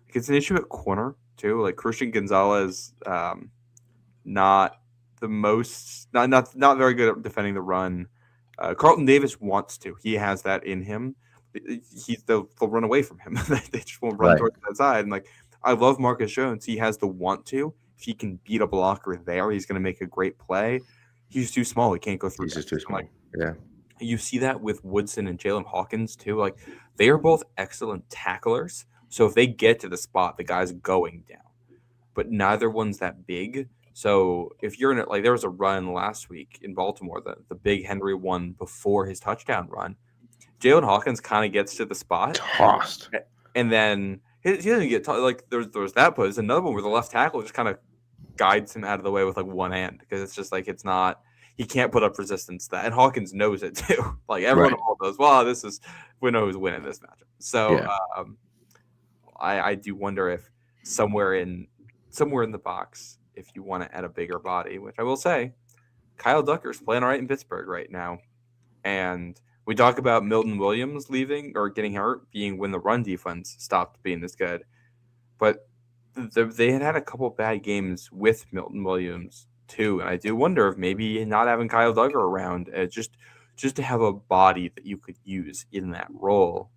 S3: it's an issue at corner too. Like Christian Gonzalez, not the most, not very good at defending the run. Carlton Davis wants to. He has that in him. They'll run away from him. They just won't run towards that side. And like, I love Marcus Jones. He has the want to. If he can beat a blocker there, he's going to make a great play. He's too small. He can't go through.
S2: He's just too small.
S3: You see that with Woodson and Jalen Hawkins too. Like, they are both excellent tacklers. So if they get to the spot, the guy's going down. But neither one's that big. So if you're in it, like there was a run last week in Baltimore, the big Henry one before his touchdown run. Jalen Hawkins kind of gets to the spot,
S2: tossed,
S3: and then he doesn't get like there's that play. There's another one where the left tackle just kind of guides him out of the way with like one hand because it's just like he can't put up resistance to that, and Hawkins knows it too. Like everyone all knows, well, we know who's winning this matchup. So I do wonder if somewhere in the box, if you want to add a bigger body, which I will say, Kyle Ducker's playing all right in Pittsburgh right now. And we talk about Milton Williams leaving or getting hurt being when the run defense stopped being this good. But they had a couple bad games with Milton Williams too. And I do wonder if maybe not having Kyle Duggar around, just to have a body that you could use in that role.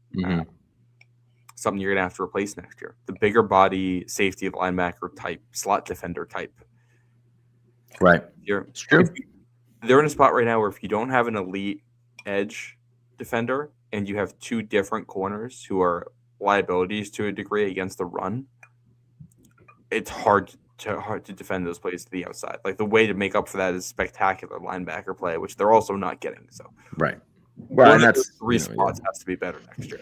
S3: something you're gonna have to replace next year. The bigger body safety of linebacker type, slot defender type.
S2: Right.
S3: It's
S2: true.
S3: They're in a spot right now where if you don't have an elite edge defender and you have two different corners who are liabilities to a degree against the run, it's hard to defend those plays to the outside. Like the way to make up for that is spectacular linebacker play, which they're also not getting. So
S2: right. Well, and that's
S3: three spots has to be better next year.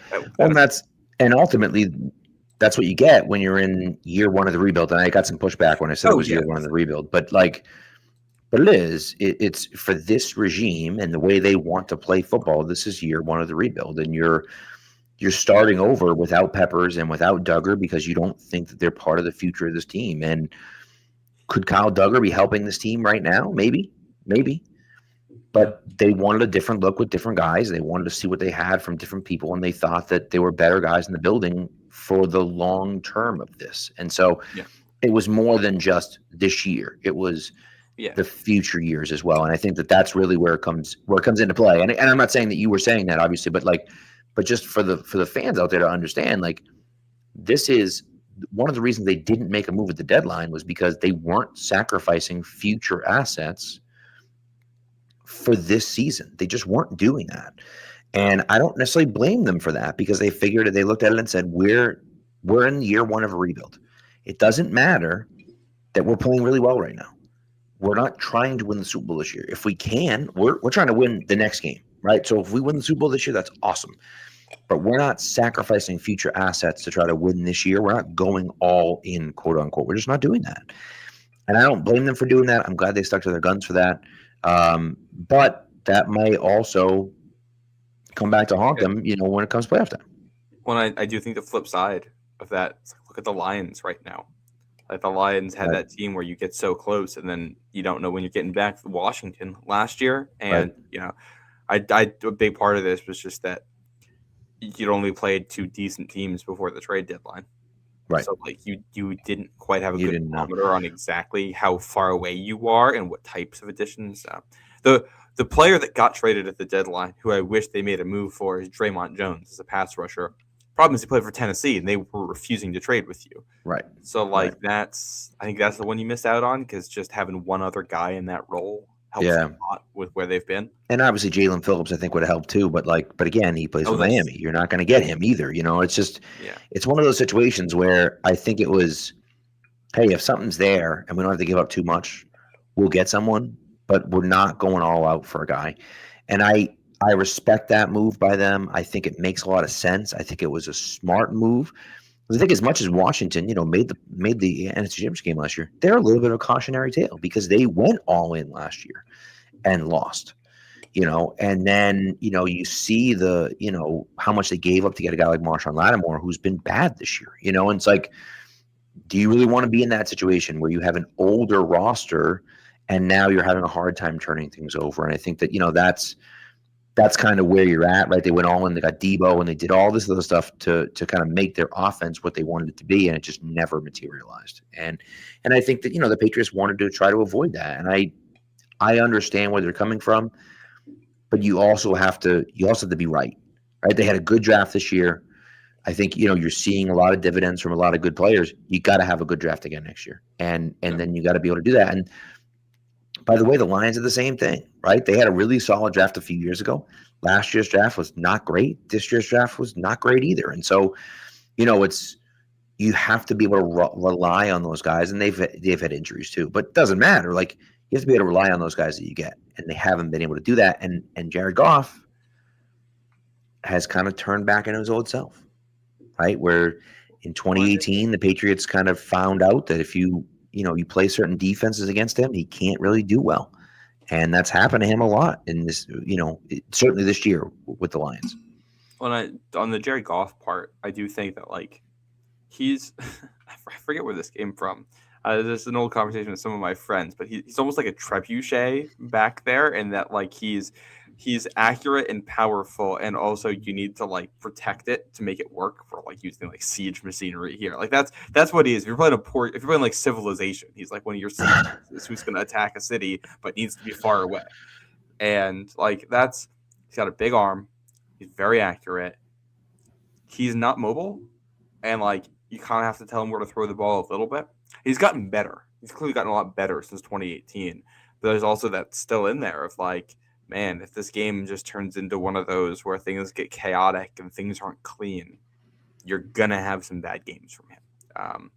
S2: And ultimately that's what you get when you're in year one of the rebuild. And I got some pushback when I said it was year one of the rebuild, but it's for this regime and the way they want to play football. This is year one of the rebuild, and you're starting over without Peppers and without Duggar because you don't think that they're part of the future of this team. And could Kyle Duggar be helping this team right now? Maybe. But they wanted a different look with different guys. They wanted to see what they had from different people, and they thought that they were better guys in the building for the long term of this. And so it was more than just this year. It was the future years as well. And I think that that's really where it comes into play. And I'm not saying that you were saying that, obviously, but just for the fans out there to understand, like, this is one of the reasons they didn't make a move at the deadline was because they weren't sacrificing future assets for this season. They just weren't doing that. And I don't necessarily blame them for that, because they looked at it and said, we're in year one of a rebuild. It doesn't matter that we're playing really well right now. We're not trying to win the Super Bowl this year. If we can, we're trying to win the next game, right? So if we win the Super Bowl this year, that's awesome. But we're not sacrificing future assets to try to win this year. We're not going all in, quote unquote. We're just not doing that. And I don't blame them for doing that. I'm glad they stuck to their guns for that. But that may also come back to haunt them, when it comes playoff time.
S3: Well, I do think the flip side of that, look at the Lions right now. Like the Lions had that team where you get so close and then you don't know when you're getting back to Washington last year. And, a big part of this was just that you'd only played two decent teams before the trade deadline.
S2: Right.
S3: So, like, you didn't quite have a good barometer on exactly how far away you are and what types of additions. The player that got traded at the deadline, who I wish they made a move for, is Draymond Jones as a pass rusher. Problem is he played for Tennessee, and they were refusing to trade with you.
S2: Right.
S3: So, I think that's the one you missed out on, because just having one other guy in that role helps a lot with where they've been.
S2: And obviously Jalen Phillips, I think, would have helped too. But again, he plays for Miami. You're not going to get him either. It's just, it's one of those situations where I think it was, hey, if something's there and we don't have to give up too much, we'll get someone, but we're not going all out for a guy. And I respect that move by them. I think it makes a lot of sense. I think it was a smart move. I think as much as Washington, made the NFC Championship game last year, they're a little bit of a cautionary tale because they went all in last year and lost. And then, you see how much they gave up to get a guy like Marshawn Lattimore, who's been bad this year, and it's like, do you really want to be in that situation where you have an older roster and now you're having a hard time turning things over? And I think that, that's kind of where you're at, right? They went all in, they got Debo, and they did all this other stuff to kind of make their offense what they wanted it to be, and it just never materialized. And I think that, the Patriots wanted to try to avoid that. And I understand where they're coming from, but you also have to be right? They had a good draft this year. I think, you're seeing a lot of dividends from a lot of good players. You got to have a good draft again next year. And then you got to be able to do that. And by the way, the Lions are the same thing, right? They had a really solid draft a few years ago. Last year's draft was not great. This year's draft was not great either. And so, you have to be able to rely on those guys, and they've had injuries too. But it doesn't matter. You have to be able to rely on those guys that you get, and they haven't been able to do that. And Jared Goff has kind of turned back into his old self, right? Where in 2018, the Patriots kind of found out that if you play certain defenses against him, he can't really do well. And that's happened to him a lot in this, certainly this year with the Lions.
S3: On the Jared Goff part, I do think that he's, I forget where this came from. This is an old conversation with some of my friends, but he's almost like a trebuchet back there, and that he's accurate and powerful, and also you need to protect it to make it work for using siege machinery here. That's what he is. If you're playing Civilization, he's like one of your sieges who's going to attack a city but needs to be far away. And he's got a big arm. He's very accurate. He's not mobile, and like you kind of have to tell him where to throw the ball a little bit. He's gotten better. He's clearly gotten a lot better since 2018. But there's also that still in there of like, man, if this game just turns into one of those where things get chaotic and things aren't clean, you're gonna have some bad games from him.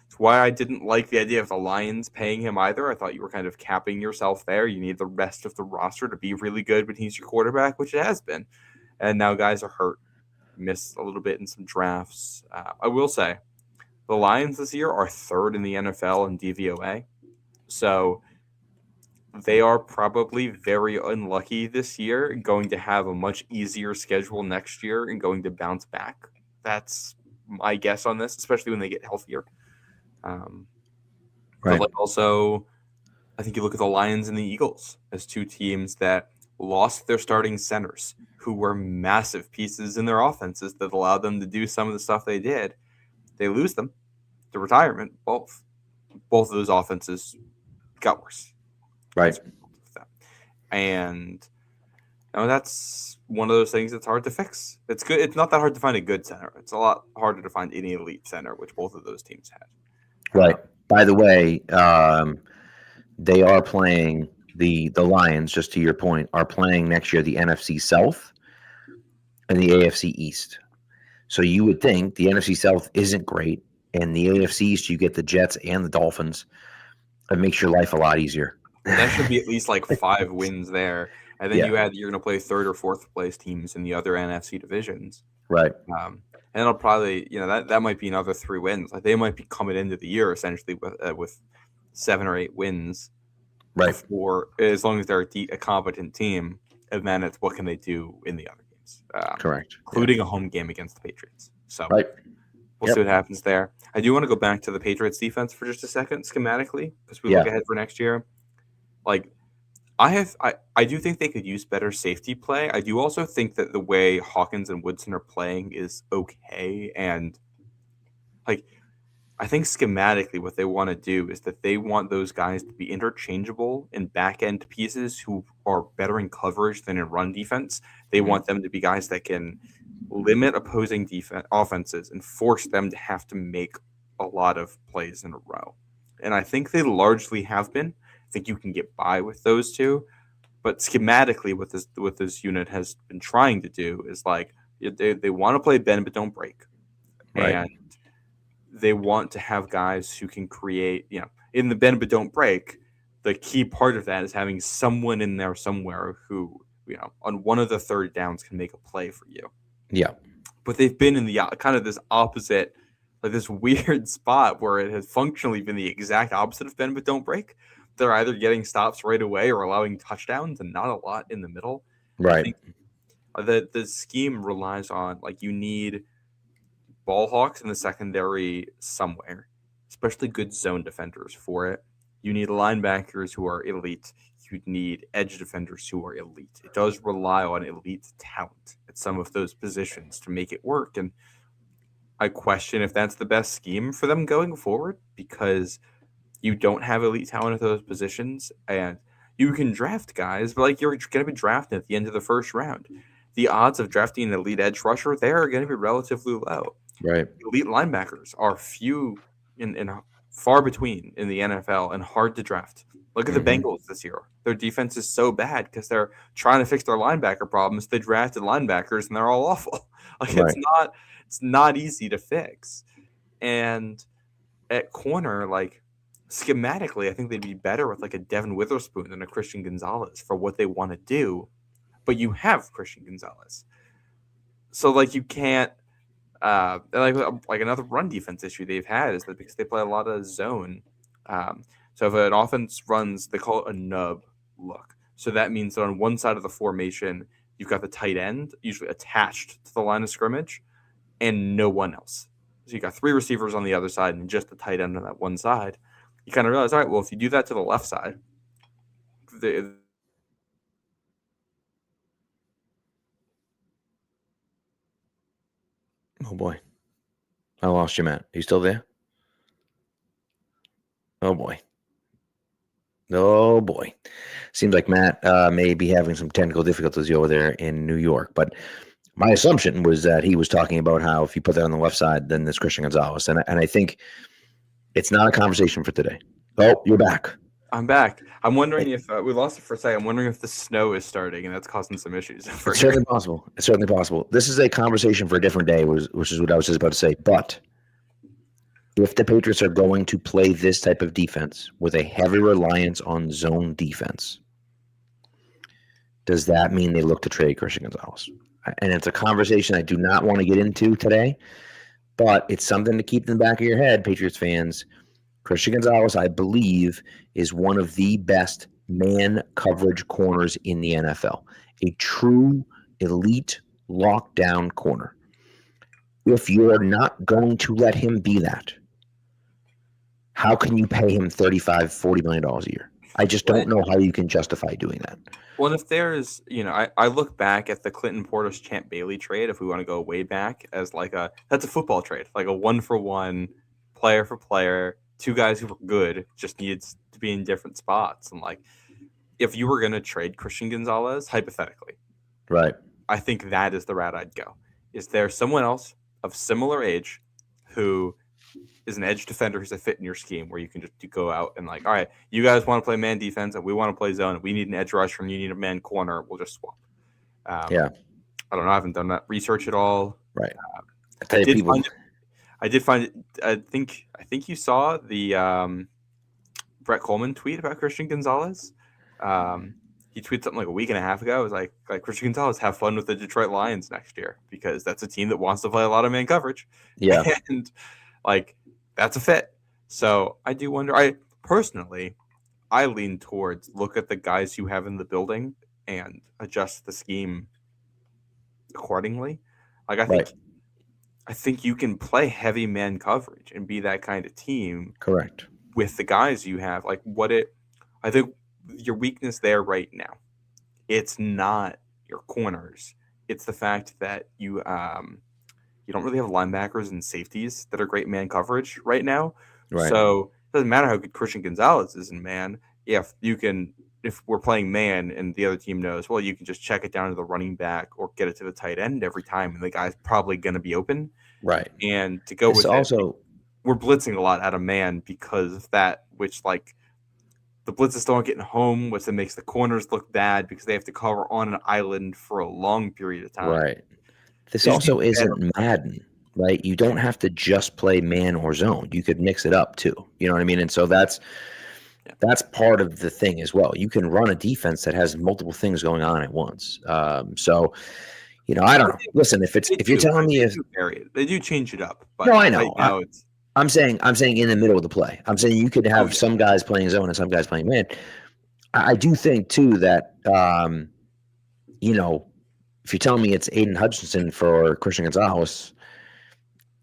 S3: It's why I didn't like the idea of the Lions paying him either. I thought you were kind of capping yourself there. You need the rest of the roster to be really good when he's your quarterback, which it has been. And now guys are hurt, missed a little bit in some drafts. I will say, the Lions this year are third in the NFL in DVOA. So they are probably very unlucky this year, going to have a much easier schedule next year and going to bounce back. That's my guess on this, especially when they get healthier. But like also, I think you look at the Lions and the Eagles as two teams that lost their starting centers, who were massive pieces in their offenses that allowed them to do some of the stuff they did. They lose them to retirement. Both of those offenses got worse.
S2: Right.
S3: And that's one of those things that's hard to fix. It's good. It's not that hard to find a good center. It's a lot harder to find any elite center, which both of those teams had.
S2: Right. By the way, they are playing the Lions, just to your point, are playing next year the NFC South and the AFC East. So you would think the NFC South isn't great, and the AFC East, you get the Jets and the Dolphins. It makes your life a lot easier.
S3: That should be at least like 5 wins there. And then you're going to play third or fourth place teams in the other NFC divisions.
S2: Right.
S3: And it'll probably, that might be another 3 wins. Like they might be coming into the year essentially with 7 or 8 wins.
S2: Right.
S3: For as long as they're a competent team. And then it's what can they do in the other games.
S2: Correct.
S3: Including a home game against the Patriots. So we'll see what happens there. I do want to go back to the Patriots defense for just a second, schematically, because we look ahead for next year. Like, I do think they could use better safety play. I do also think that the way Hawkins and Woodson are playing is okay. And, like, I think schematically what they want to do is that they want those guys to be interchangeable in back-end pieces who are better in coverage than in run defense. They want them to be guys that can limit opposing offenses and force them to have to make a lot of plays in a row. And I think they largely have been. I think you can get by with those two. But schematically, what this unit has been trying to do is like they want to play bend but don't break.
S2: Right.
S3: And they want to have guys who can create, in the bend but don't break. The key part of that is having someone in there somewhere who, on one of the third downs can make a play for you.
S2: Yeah.
S3: But they've been in the kind of this opposite, like this weird spot where it has functionally been the exact opposite of bend but don't break. They're either getting stops right away or allowing touchdowns and not a lot in the middle.
S2: Right.
S3: I think the scheme relies on, like, you need ball hawks in the secondary somewhere, especially good zone defenders for it. You need linebackers who are elite. You need edge defenders who are elite. It does rely on elite talent at some of those positions to make it work. And I question if that's the best scheme for them going forward, because you don't have elite talent at those positions, and you can draft guys, but like you're going to be drafted at the end of the first round. The odds of drafting an elite edge rusher there are going to be relatively low.
S2: Right.
S3: Elite linebackers are few and far between in the NFL and hard to draft. Look at the Bengals this year. Their defense is so bad because they're trying to fix their linebacker problems. They drafted linebackers and they're all awful. Like it's not easy to fix. And at corner, like, schematically, I think they'd be better with like a Devin Witherspoon than a Christian Gonzalez for what they want to do. But you have Christian Gonzalez. So like you can't like another run defense issue they've had is that because they play a lot of zone. So if an offense runs, they call it a nub look. So that means that on one side of the formation, you've got the tight end usually attached to the line of scrimmage and no one else. So you got 3 receivers on the other side and just the tight end on that one side. You kind of realize, all right, well, if you do that to the left side,
S2: oh boy, I lost you, Matt. Are you still there? Oh boy. Seems like Matt may be having some technical difficulties over there in New York. But My assumption was that he was talking about how if you put that on the left side, then there's Christian Gonzalez. And I think it's not a conversation for today. Oh, you're back.
S3: I'm back. I'm wondering if we lost it for a second. I'm wondering if the snow is starting and that's causing some issues.
S2: It's certainly possible. It's certainly possible. This is a conversation for a different day, which is what I was just about to say. But if the Patriots are going to play this type of defense with a heavy reliance on zone defense, does that mean they look to trade Christian Gonzalez? And it's a conversation I do not want to get into today, but it's something to keep in the back of your head, Patriots fans. Christian Gonzalez, I believe, is one of the best man coverage corners in the NFL. A true elite lockdown corner. If you're not going to let him be that, how can you pay him $35, $40 million a year? I just don't know how you can justify doing that.
S3: Well, if there's, I look back at the Clinton Portis Champ Bailey trade, if we want to go way back, as that's a football trade, like a 1-for-1, player for player. Two guys who were good, just needed to be in different spots. And if you were going to trade Christian Gonzalez, hypothetically,
S2: right?
S3: I think that is the route I'd go. Is there someone else of similar age who is an edge defender who's a fit in your scheme where you can just go out and all right, you guys want to play man defense and we want to play zone. We need an edge rusher and you need a man corner. We'll just swap.
S2: Yeah.
S3: I don't know. I haven't done that research at all.
S2: Right.
S3: I did find it. I think you saw the Brett Coleman tweet about Christian Gonzalez. He tweeted something like a week and a half ago. It was like Christian Gonzalez, have fun with the Detroit Lions next year because that's a team that wants to play a lot of man coverage.
S2: Yeah,
S3: and that's a fit. So I do wonder. I lean towards look at the guys you have in the building and adjust the scheme accordingly. I think you can play heavy man coverage and be that kind of team.
S2: Correct.
S3: With the guys you have. I think your weakness there right now, it's not your corners. It's the fact that you don't really have linebackers and safeties that are great man coverage right now.
S2: Right.
S3: So it doesn't matter how good Christian Gonzalez is in man. If we're playing man and the other team knows, well, you can just check it down to the running back or get it to the tight end every time, and the guy's probably going to be open.
S2: Right.
S3: And to go with
S2: also,
S3: we're blitzing a lot out of man because of that, which the blitzes don't get home, which then makes the corners look bad because they have to cover on an island for a long period of time.
S2: Right. This also isn't Madden, right? You don't have to just play man or zone. You could mix it up too. You know what I mean? And so that's part of the thing as well. You can run a defense that has multiple things going on at once. So, I don't know. Listen, if you're telling me
S3: they do change it up. But
S2: no, I know.
S3: Right now
S2: I'm saying in the middle of the play. I'm saying you could have some guys playing zone and some guys playing man. I do think too that if you're telling me it's Aiden Hutchinson for Christian Gonzalez,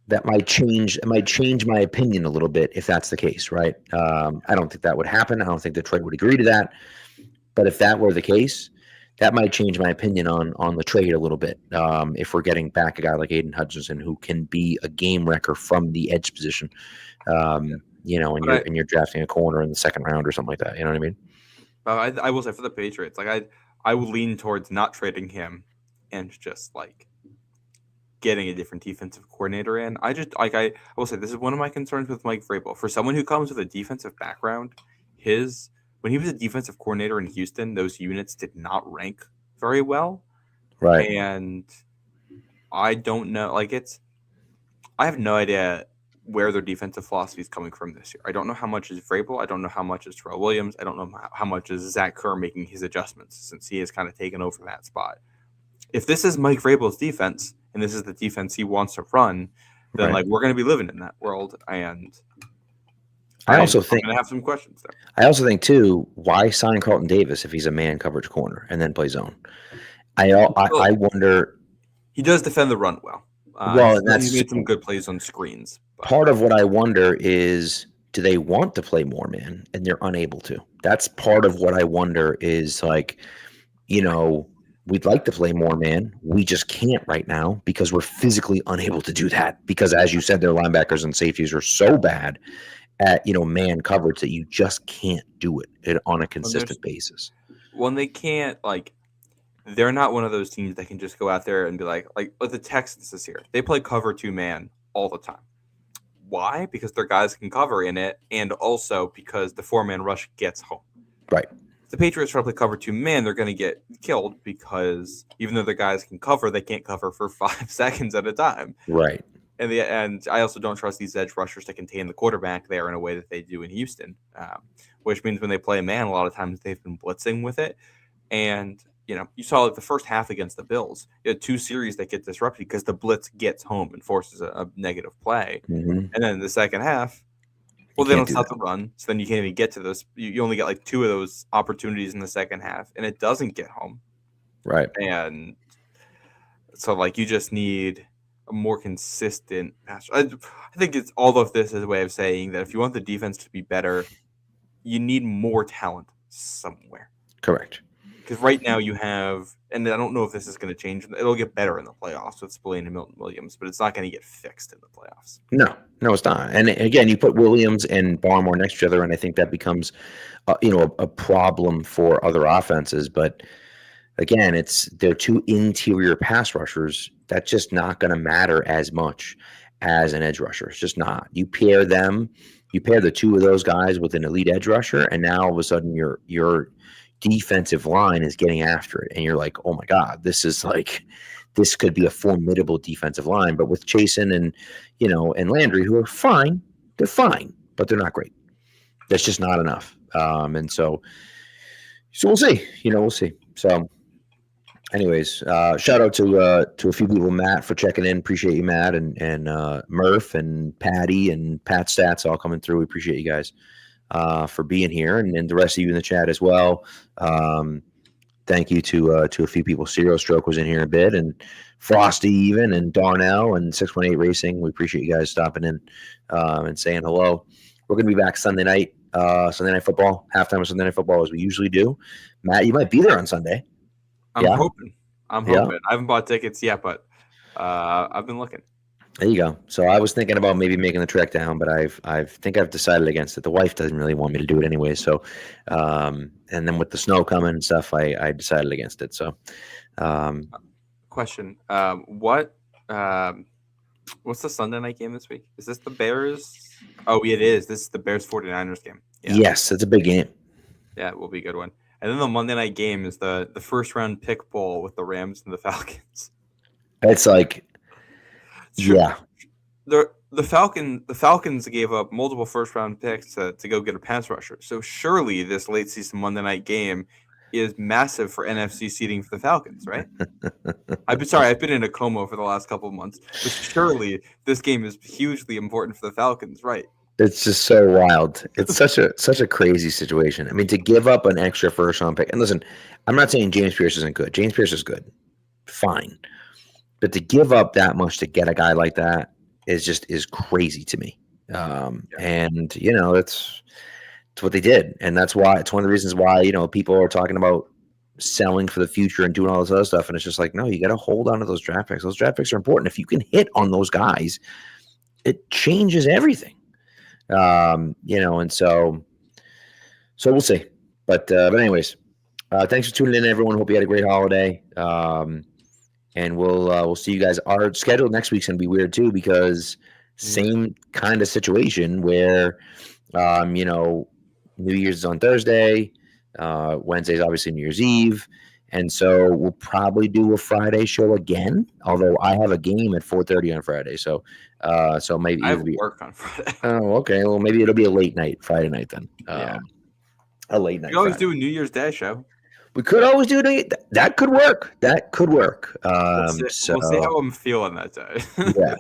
S2: that might change. It might change my opinion a little bit if that's the case, right? I don't think that would happen. I don't think Detroit would agree to that. But if that were the case, that might change my opinion on the trade a little bit. If we're getting back a guy like Aiden Hutchinson who can be a game wrecker from the edge position, and you're drafting a corner in the second round or something like that. You know what I mean?
S3: I will say for the Patriots, I would lean towards not trading him and just getting a different defensive coordinator in. I will say this is one of my concerns with Mike Vrabel. For someone who comes with a defensive background, when he was a defensive coordinator in Houston, those units did not rank very well.
S2: Right.
S3: And I don't know, I have no idea where their defensive philosophy is coming from this year. I don't know how much is Vrabel. I don't know how much is Terrell Williams. I don't know how much is Zach Kerr making his adjustments since he has kind of taken over that spot. If this is Mike Vrabel's defense and this is the defense he wants to run, then we're going to be living in that world. And
S2: I also think
S3: I'm going to have some questions there.
S2: I also think too, why sign Carlton Davis if he's a man coverage corner and then play zone? I wonder.
S3: He does defend the run well. He's made some good plays on screens. But.
S2: Part of what I wonder is, do they want to play more man and they're unable to? That's part of what I wonder is we'd like to play more man. We just can't right now because we're physically unable to do that because, as you said, their linebackers and safeties are so bad at man coverage that you just can't do it on a consistent basis.
S3: When they can't they're not one of those teams that can just go out there and be like the Texans this year. They play cover 2 man all the time. Why? Because their guys can cover in it, and also because the 4-man rush gets home.
S2: Right.
S3: If the Patriots try to play cover 2 man, they're going to get killed because even though their guys can cover, they can't cover for 5 seconds at a time.
S2: Right.
S3: And I also don't trust these edge rushers to contain the quarterback there in a way that they do in Houston, which means when they play man, a lot of times they've been blitzing with it. And, you saw the first half against the Bills. You had 2 series that get disrupted because the blitz gets home and forces a negative play.
S2: Mm-hmm.
S3: And then in the second half, they don't stop the run. So then you can't even get to those. You only get like 2 of those opportunities in the second half, and it doesn't get home.
S2: Right.
S3: And so, you just need a more consistent pass. I think it's all of this as a way of saying that if you want the defense to be better, you need more talent somewhere.
S2: Correct.
S3: Because right now you have, and I don't know if this is going to change. It'll get better in the playoffs with Spillane and Milton Williams, but it's not going to get fixed in the playoffs.
S2: No, it's not. And again, you put Williams and Barmore next to each other, and I think that becomes, a problem for other offenses. But again, they're 2 interior pass rushers. That's just not going to matter as much as an edge rusher. It's just not. You pair the 2 of those guys with an elite edge rusher, and now all of a sudden your defensive line is getting after it, and you're like, oh my God, this could be a formidable defensive line. But with Chasen and and Landry, who are fine, they're fine, but they're not great. That's just not enough. And so we'll see. We'll see. So, anyways, shout out to a few people, Matt, for checking in. Appreciate you, Matt, and Murph and Patty and Pat Stats all coming through. We appreciate you guys for being here, and the rest of you in the chat as well. Thank you to a few people. Zero Stroke was in here a bit, and Frosty even, and Darnell, and 618 Racing. We appreciate you guys stopping in and saying hello. We're going to be back Sunday night football, halftime of Sunday Night Football, as we usually do. Matt, you might be there on Sunday.
S3: I'm hoping. Yeah. I haven't bought tickets yet, but I've been looking.
S2: There you go. So I was thinking about maybe making the trek down, but I've decided against it. The wife doesn't really want me to do it anyway. So, and then with the snow coming and stuff, I decided against it. So,
S3: question: what's the Sunday night game this week? Is this the Bears? Oh, it is. This is the Bears 49ers game.
S2: Yeah. Yes, it's a big game.
S3: Yeah, it will be a good one. And then the Monday night game is the first round pick bowl with the Rams and the Falcons.
S2: It's like. Yeah,
S3: the Falcons gave up multiple first round picks to go get a pass rusher. So surely this late season Monday night game is massive for NFC seeding for the Falcons, right? I've been in a coma for the last couple of months, but surely this game is hugely important for the Falcons, right?
S2: It's just so wild. It's such a crazy situation. I mean, to give up an extra first round pick, and listen, I'm not saying James Pierce isn't good. James Pierce is good, fine. But to give up that much to get a guy like that is crazy to me. And it's what they did, and that's why it's one of the reasons why people are talking about selling for the future and doing all this other stuff. And it's just like, no, you got to hold on to those draft picks. Those draft picks are important. If you can hit on those guys, it changes everything. And so we'll see. But anyways, thanks for tuning in, everyone. Hope you had a great holiday. And we'll see you guys. Our schedule next week's gonna be weird too, because same kind of situation where New Year's is on Thursday, Wednesday's obviously New Year's Eve, and so we'll probably do a Friday show again. Although I have a game at 4:30 on Friday, so maybe
S3: I have work on Friday.
S2: Oh, okay. Well, maybe it'll be a late night Friday night then. A late night.
S3: You always
S2: Friday.
S3: do a New Year's Day show.
S2: We could always do it. That could work.
S3: We'll see how I'm feeling that day.
S2: Yeah,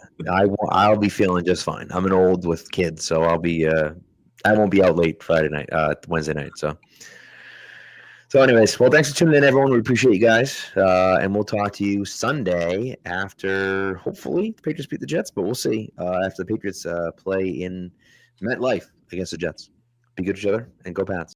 S2: I'll be feeling just fine. I'm an old with kids, so I'll be. I won't be out late Friday night, Wednesday night. So anyways, well, thanks for tuning in, everyone. We appreciate you guys, and we'll talk to you Sunday after hopefully the Patriots beat the Jets, but we'll see after the Patriots play in MetLife against the Jets. Be good to each other and go Pats.